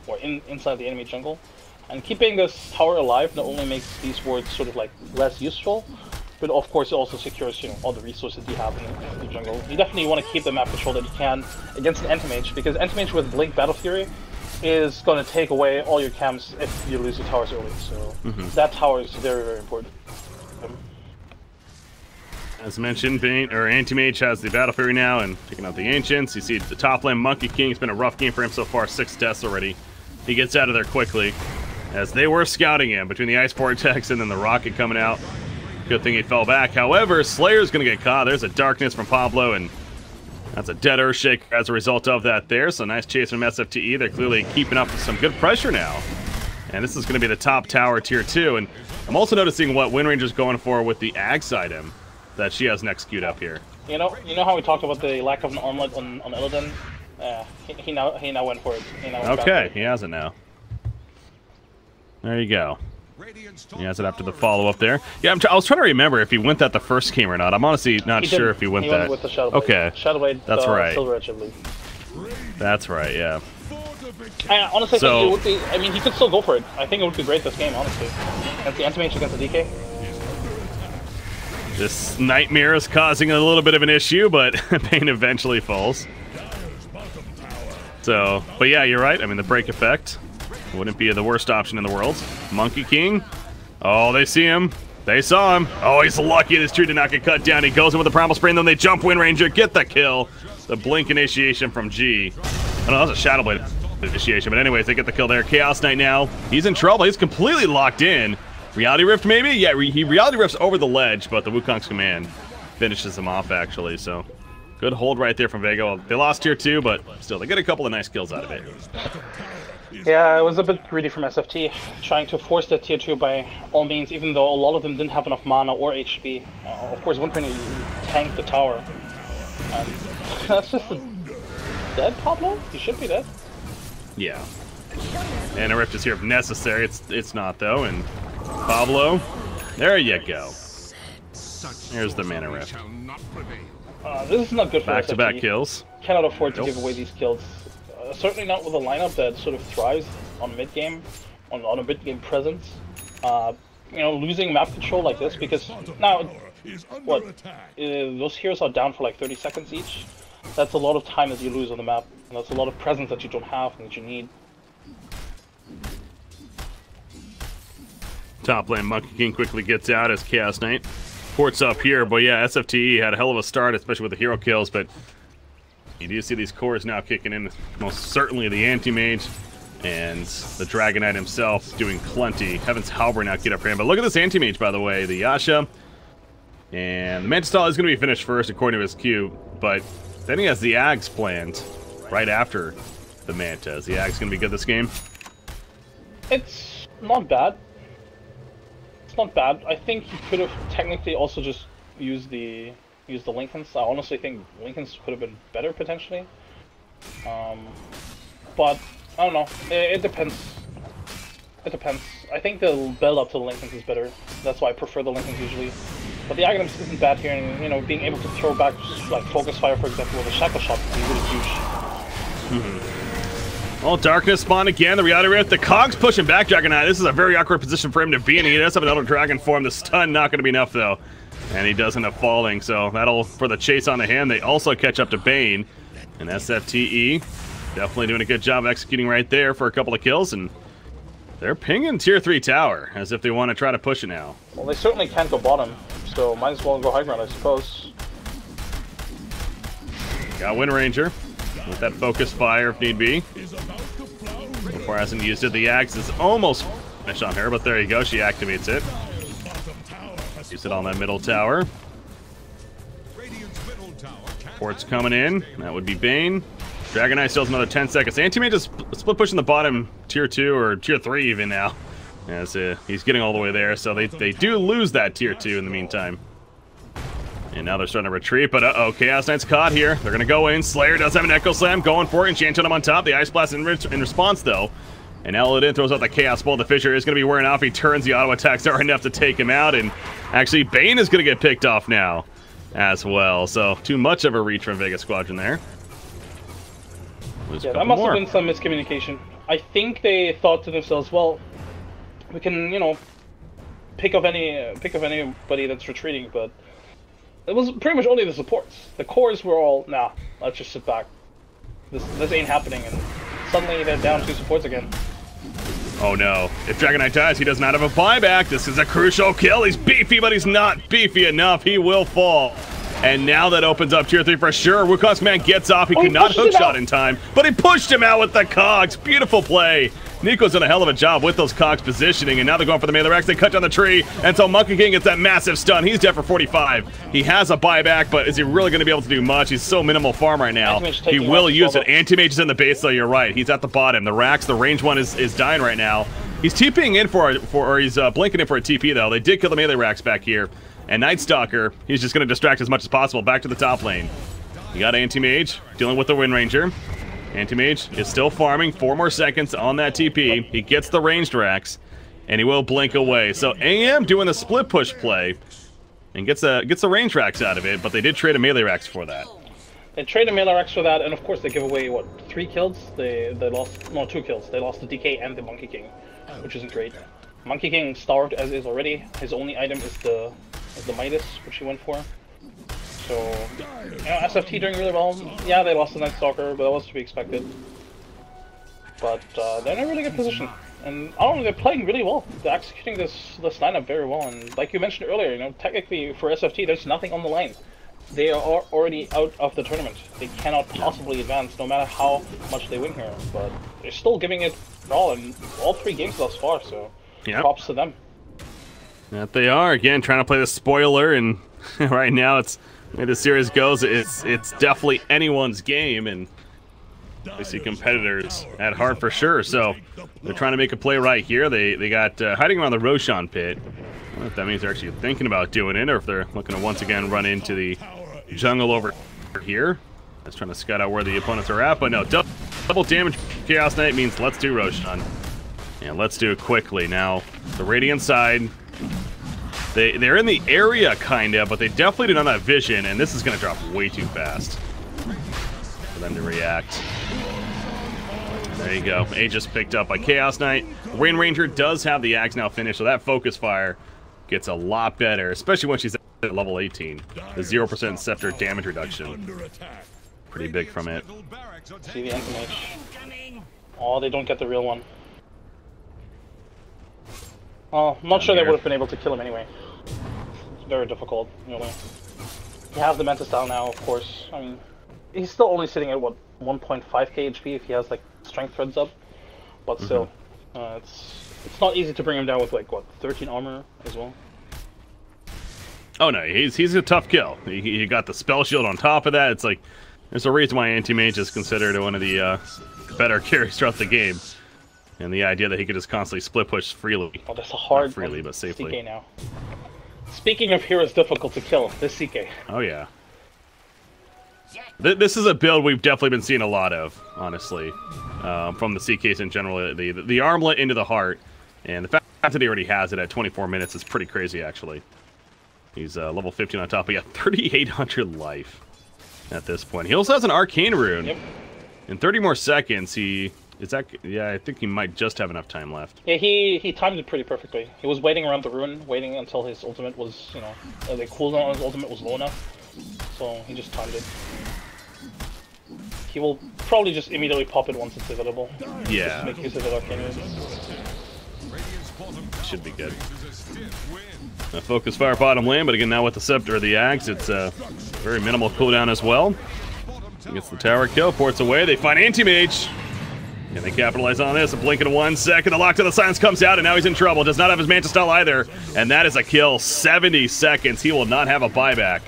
or inside the enemy jungle. And keeping this tower alive not only makes these wards sort of like less useful, but of course it also secures, you know, all the resources you have in the jungle. You definitely want to keep the map control that you can against an Anti-Mage, because Anti-Mage with Blink Battle Fury is going to take away all your camps if you lose your towers early. So that tower is very, very important. As mentioned, Bane, or Anti-Mage has the Battle Fury now and taking out the Ancients. You see the top lane Monkey King. It's been a rough game for him so far, 6 deaths already. He gets out of there quickly, as they were scouting him between the Ice Vortex and then the Rocket coming out. Good thing he fell back. However, Slayer's going to get caught. There's a Darkness from Pablo, and that's a dead Earthshaker as a result of that there. So nice chase from SFTE. They're clearly keeping up with some good pressure now. And this is going to be the top tower, tier 2. And I'm also noticing what Wind Ranger's going for with the Axe item that she has next queued up here. You know how we talked about the lack of an armlet on Illidan? He now went for it. Okay, he has it now. There you go. He has it after the follow-up there. Yeah, I was trying to remember if he went that the first game or not. I'm honestly not sure if he went that. Went with the Shadow Blade. Okay, Shadow Blade, that's right. Silver Edge, I believe. That's right, yeah. I honestly think it would be. I mean, he could still go for it. I think it would be great this game, honestly. Against the Anti-Mage against the DK. This nightmare is causing a little bit of an issue, but Bane eventually falls. So, but yeah, you're right. I mean, the break effect wouldn't be the worst option in the world. Monkey King. Oh, they see him. They saw him. Oh, he's lucky this tree did not get cut down. He goes in with a Primal Spray, and then they jump Wind Ranger, get the kill. The Blink initiation from G. Oh, no, that was a Shadow Blade initiation. But anyways, they get the kill there. Chaos Knight now. He's in trouble. He's completely locked in. Reality Rift, maybe? Yeah, he Reality Rifts over the ledge, but the Wukong's command finishes him off, actually. So, good hold right there from Vega. Well, they lost tier 2, but still, they get a couple of nice kills out of it. Yeah, it was a bit greedy from SFT, trying to force that tier 2 by all means, even though a lot of them didn't have enough mana or HP. Of course, one thing, tanked the tower. That's just a dead Pablo? He should be dead. Yeah. And a Rift is here if necessary. It's not, though, and Pablo, there you go. There's the mana Rift. This is not good for SFT. Back-to-back kills. Cannot afford to give away these kills. Certainly not with a lineup that sort of thrives on mid-game, on a mid-game presence. You know, losing map control like this, because now, what, those heroes are down for like 30 seconds each. That's a lot of time that you lose on the map, and that's a lot of presence that you don't have and that you need. Top lane, Monkey King quickly gets out as Chaos Knight ports up here, but yeah, SFTE had a hell of a start, especially with the hero kills, but you do see these cores now kicking in, most certainly the Anti-Mage, and the Dragon Knight himself doing plenty. Heaven's Halberd now get up for him, but look at this Anti-Mage, by the way, the Yasha, and the Manta Style is going to be finished first according to his queue, but then he has the Ags planned right after the Manta. Is the Ags going to be good this game? It's not bad. It's not bad. I think he could have technically also just used the Lincolns. I honestly think Lincolns could have been better potentially. But I don't know. It depends. It depends. I think the build up to the Lincolns is better. That's why I prefer the Lincolns usually. But the Aghanim's isn't bad here, and you know, being able to throw back like Focus Fire, for example, with a Shackle Shot would be really huge. Well, Darkness spawned again, the Reality Rift. The Cogs pushing back Dragon Knight. This is a very awkward position for him to be in. He does have another Dragon form. The stun not going to be enough, though. And he does end up falling, so that'll, for the chase on the hand, they also catch up to Bane. And SFTE definitely doing a good job executing right there for a couple of kills, and they're pinging tier 3 tower, as if they want to try to push it now. Well, they certainly can't go bottom, so might as well go high ground, I suppose. Got Wind Ranger with that Focus Fire if need be. So far hasn't used it. The Axe is almost finished on her, but there you go. She activates it. Use it on that middle tower. Port's coming in. That would be Bane. Dragon Knight still has another 10 seconds. Anti-Mage is split pushing the bottom tier 2 or tier 3 even now. As he's getting all the way there, so they do lose that tier 2 in the meantime. And now they're starting to retreat, but uh-oh, Chaos Knight's caught here. They're going to go in. Slayer does have an Echo Slam going for it. Enchanted him on top. The Ice Blast in response, though. And Eladin throws out the Chaos Ball. The Fissure is going to be wearing off. He turns. The auto attacks are enough to take him out. And actually, Bane is going to get picked off now as well. So, too much of a reach from Vega Squadron there. Yeah, that must have been some miscommunication. I think they thought to themselves, well, we can, you know, pick up anybody that's retreating, but it was pretty much only the supports. The cores were all, nah, let's just sit back. This ain't happening, and suddenly they're down 2 supports again. Oh no. If Dragon Knight dies, he does not have a buyback. This is a crucial kill. He's beefy, but he's not beefy enough. He will fall. And now that opens up tier 3 for sure. Wukong's man gets off. He could not hookshot in time, but he pushed him out with the Cogs. Beautiful play. Nico's done a hell of a job with those Cogs positioning, and now they're going for the melee Rex. They cut down the tree, and so Monkey King gets that massive stun. He's dead for 45. He has a buyback, but is he really going to be able to do much? He's so minimal farm right now. He will use it. Anti-Mage is in the base, though. You're right. He's at the bottom. The Rax, the range one, is dying right now. He's TPing in or he's blinking in for a TP, though. They did kill the melee Rax back here. And Night Stalker, he's just going to distract as much as possible. Back to the top lane. You got Anti-Mage dealing with the Wind Ranger. Anti-Mage is still farming. 4 more seconds on that TP. He gets the ranged Rax, and he will blink away. So AM doing the split push play and gets the range Rax out of it, but they did trade a melee Rax for that. They traded melee Rax for that, and of course they give away, what, 3 kills? They lost, no, 2 kills. They lost the DK and the Monkey King, which isn't great. Monkey King starved as is already. His only item is the the Midas, which he went for. So, you know, SFT doing really well. Yeah, they lost the Night Stalker, but that was to be expected. But they're in a really good position. And I don't know, they're playing really well. They're executing this lineup very well. And like you mentioned earlier, you know, technically for SFT, there's nothing on the line. They are already out of the tournament. They cannot possibly advance, no matter how much they win here. But they're still giving it all in all 3 games thus far. So, props to them. That they are again trying to play the spoiler, and right now it's the way the series goes. It's definitely anyone's game, and they see competitors at heart for sure. So they're trying to make a play right here. They got hiding around the Roshan pit. I don't know if that means they're actually thinking about doing it, or if they're looking to once again run into the jungle over here. Just trying to scout out where the opponents are at, but no, double damage Chaos Knight means let's do Roshan. And let's do it quickly. Now, the Radiant side, they're in the area, kinda, but they definitely do not have vision, and this is gonna drop way too fast for them to react. There you go. Aegis picked up by Chaos Knight. Wind Ranger does have the Axe now finished, so that Focus Fire gets a lot better, especially when she's at level 18. The 0% Scepter damage reduction. Pretty big from it. See the Anti-Mage. Oh, they don't get the real one. Oh, I'm not sure they would have been able to kill him anyway. It's very difficult, really. You have the Mantis down now, of course. I mean, he's still only sitting at, what, 1.5k HP if he has, like, Strength Threads up. But still, it's not easy to bring him down with, like, what, 13 armor as well. Oh no, he's a tough kill. He got the Spell Shield on top of that. It's like, there's a reason why Anti-Mage is considered one of the better carries throughout the game. And the idea that he could just constantly split push freely. Oh, that's a hard Not freely, but safely. CK now. Speaking of heroes difficult to kill, this CK. Oh yeah. This is a build we've definitely been seeing a lot of, honestly, from the CKs in general. The armlet into the heart, and the fact that he already has it at 24 minutes is pretty crazy, actually. He's level 15 on top. He got 3,800 life at this point. He also has an Arcane Rune. Yep. In 30 more seconds, yeah, I think he might just have enough time left. Yeah, he timed it pretty perfectly. He was waiting around the rune, waiting until his ultimate was, you know, the cooldown on his ultimate was low enough. So he just timed it. He will probably just immediately pop it once it's available. Yeah. Just make use of it Arcane Rune. Should be good. A Focus Fire bottom lane, but again, now with the Scepter or the Axe, it's very minimal cooldown as well. Gets the tower kill, ports away, they find Anti-Mage. And they capitalize on this, a blink in 1 second, the Lock to the Silence comes out, and now he's in trouble. Does not have his Manta Style either, and that is a kill. 70 seconds, he will not have a buyback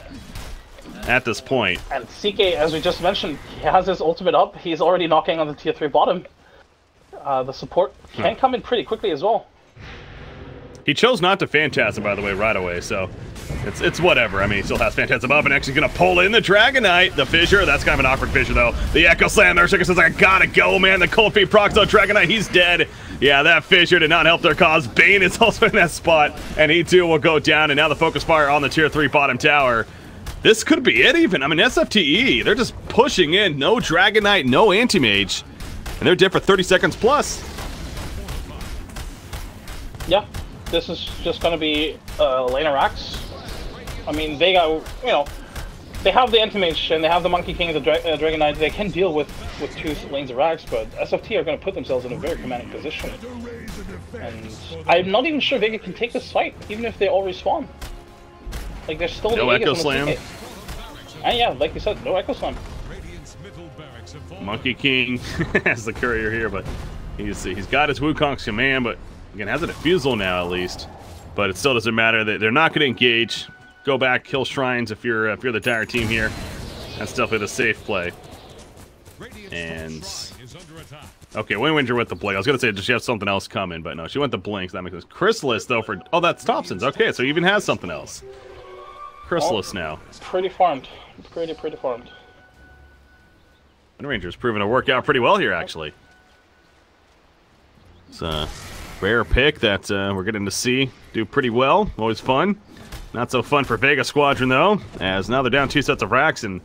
at this point. And CK, as we just mentioned, he has his ultimate up, he's already knocking on the tier 3 bottom. The support can come in pretty quickly as well. He chose not to Phantasm, by the way, right away, so it's whatever. I mean, he still has Phantasm up and actually going to pull in the Dragon Knight. The Fissure, that's kind of an awkward Fissure, though. The Echo Slam, Earthshaker says, I gotta go, man. The Cold Feet procs on Dragon Knight, he's dead. Yeah, that Fissure did not help their cause. Bane is also in that spot, and he too will go down, and now the Focus Fire on the tier 3 bottom tower. This could be it even. I mean, SFTE, they're just pushing in. No Dragon Knight, no Anti-Mage, and they're dead for 30 seconds plus. Yeah. This is just going to be lane of Rax. I mean, they got, you know, they have the Anti-Mage and they have the Monkey King and the Dragon Knight. They can deal with 2 lanes of Rax, but SFT are going to put themselves in a very commanding position. And I'm not even sure Vega can take this fight, even if they all respawn. Like, there's still no Echo Slam. And yeah, like you said, no Echo Slam. Monkey King has the courier here, but he's got his Wukong's command, but again, has a defusal now at least, but it still doesn't matter. They're not going to engage. Go back, kill shrines if you're the dire team here. That's definitely the safe play. And okay, Wind Ranger went the blink. I was going to say, does she have something else coming? But no, she went the blink. So that makes sense. Chrysalis though for that's Thompson's. Okay, so he even has something else. Chrysalis now. Pretty farmed. Pretty farmed. Wind Ranger's proven to work out pretty well here actually. It's rare pick that we're getting to see do pretty well. Always fun. Not so fun for Vega Squadron, though, as now they're down 2 sets of racks, and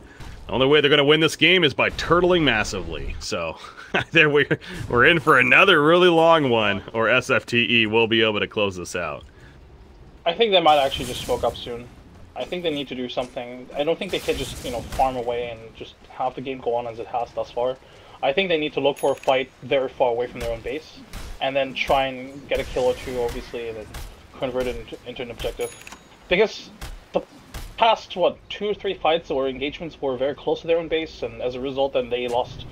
the only way they're going to win this game is by turtling massively. So there we're in for another really long one, or SFTE will be able to close this out. I think they might actually just smoke up soon. I think they need to do something. I don't think they can just, you know, farm away and just have the game go on as it has thus far. I think they need to look for a fight very far away from their own base, and then try and get a kill or two, obviously, and then convert it into an objective. Because the past, what, 2 or 3 fights or engagements were very close to their own base, and as a result, then they lost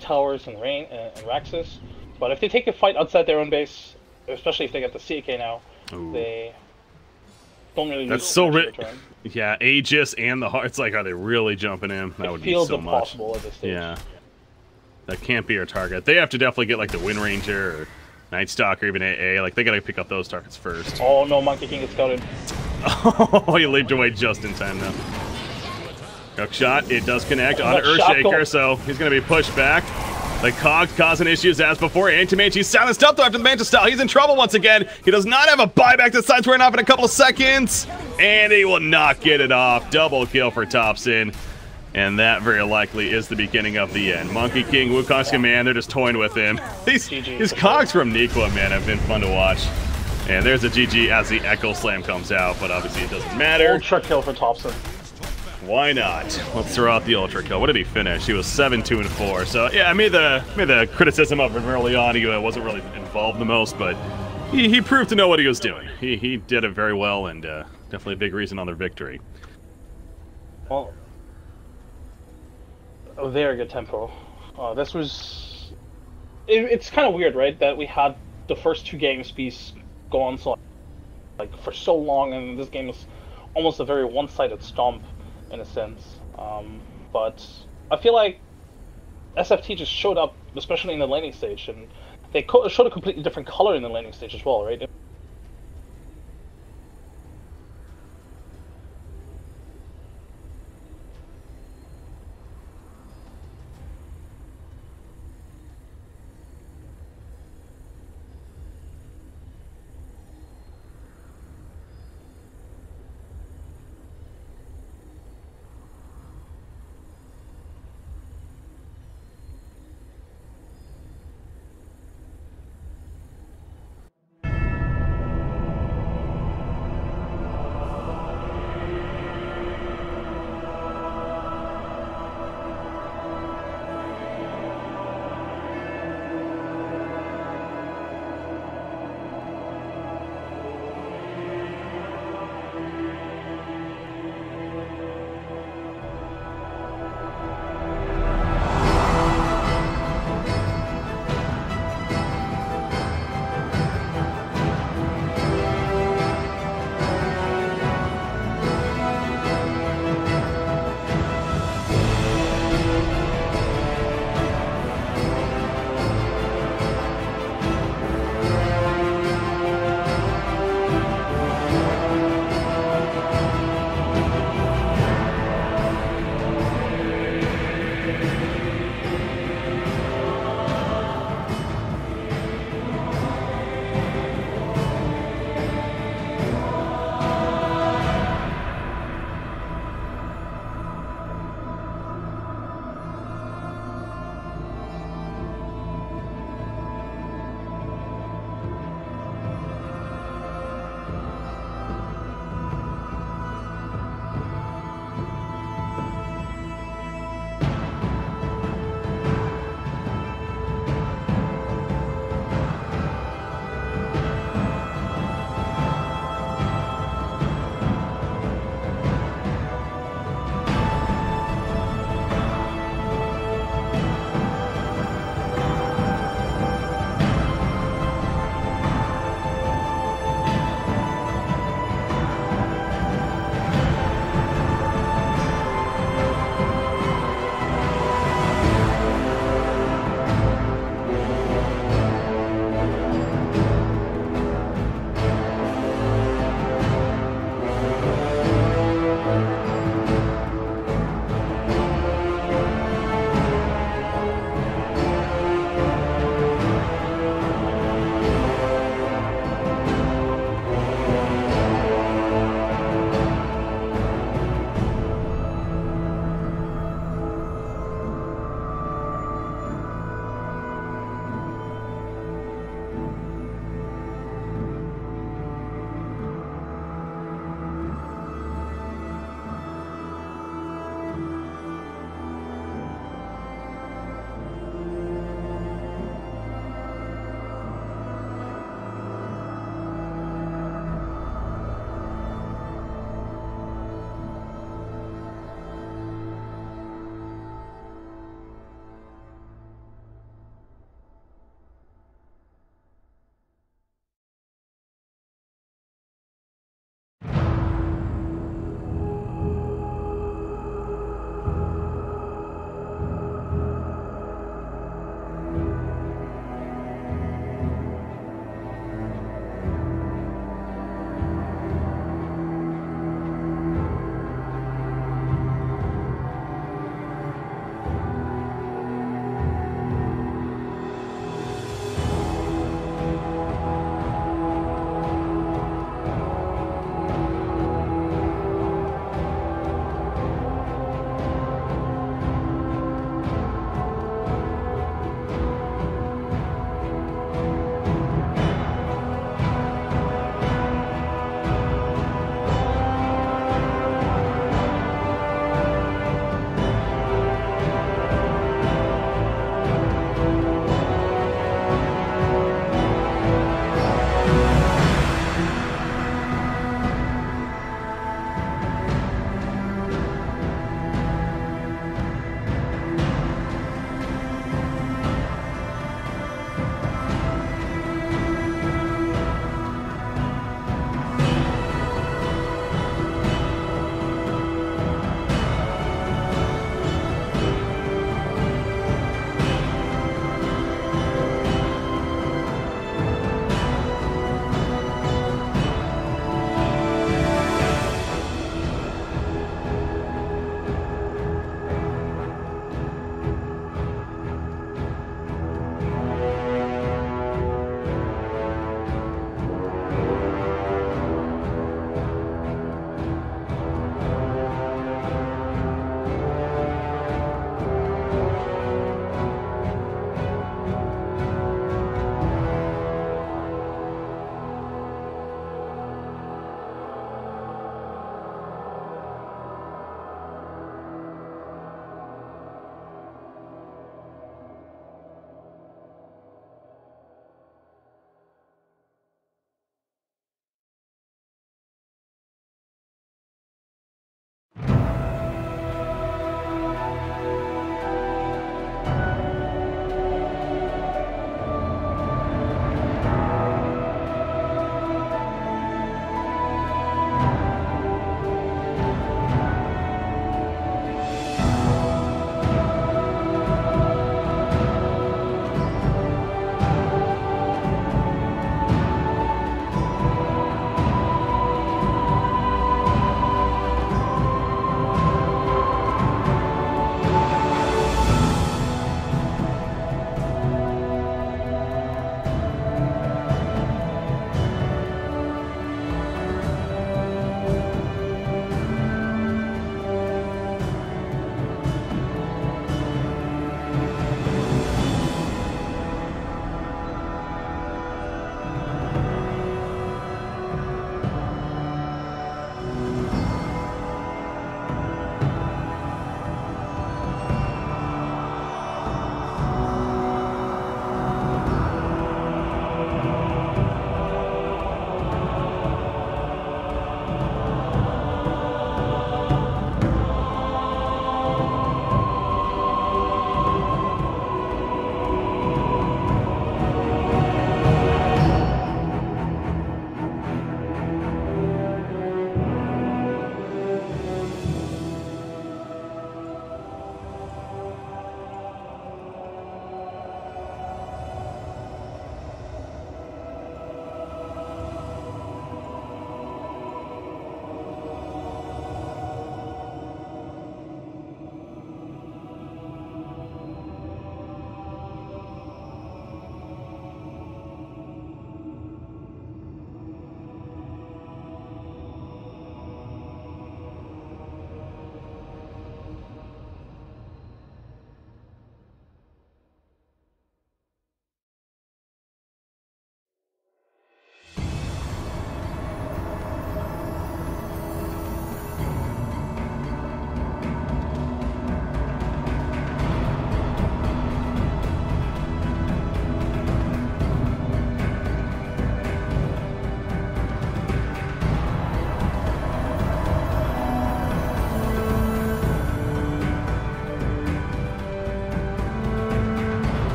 towers and Raxus. But if they take a fight outside their own base, especially if they get the CK now, they don't really. That's so rich. Yeah, Aegis and the heart. It's like, are they really jumping in? That would be so much. It feels impossible at this stage. Yeah, that can't be our target. They have to definitely get like the Wind Ranger or Night Stalker, even AA. Like they gotta pick up those targets first. Oh no, Monkey King gets scouted. Oh, he leaped away just in time now. Hook shot, it does connect on Earthshaker, so he's gonna be pushed back. The Cogs causing issues as before. Anti-Mage silenced up though after the Manta style. He's in trouble once again. He does not have a buyback this time. We're off in a couple of seconds. And he will not get it off. Double kill for Thompson. And that very likely is the beginning of the end. Monkey King, Wukong's command, they're just toying with him. These Cogs from Nikwa, man, have been fun to watch. And there's a GG as the Echo Slam comes out, but obviously it doesn't matter. Ultra kill for Thompson. Why not? Let's throw out the Ultra Kill. What did he finish? He was 7-2-4. So yeah, I made the criticism of him early on. He wasn't really involved the most, but he proved to know what he was doing. He did it very well, and definitely a big reason on their victory. Well, a very good tempo. This was. It's kind of weird, right? That we had the first 2 games go on so like for so long, and this game is almost a very one-sided stomp. In a sense, but I feel like SFT just showed up, especially in the laning stage, and they showed a completely different color in the laning stage as well, right?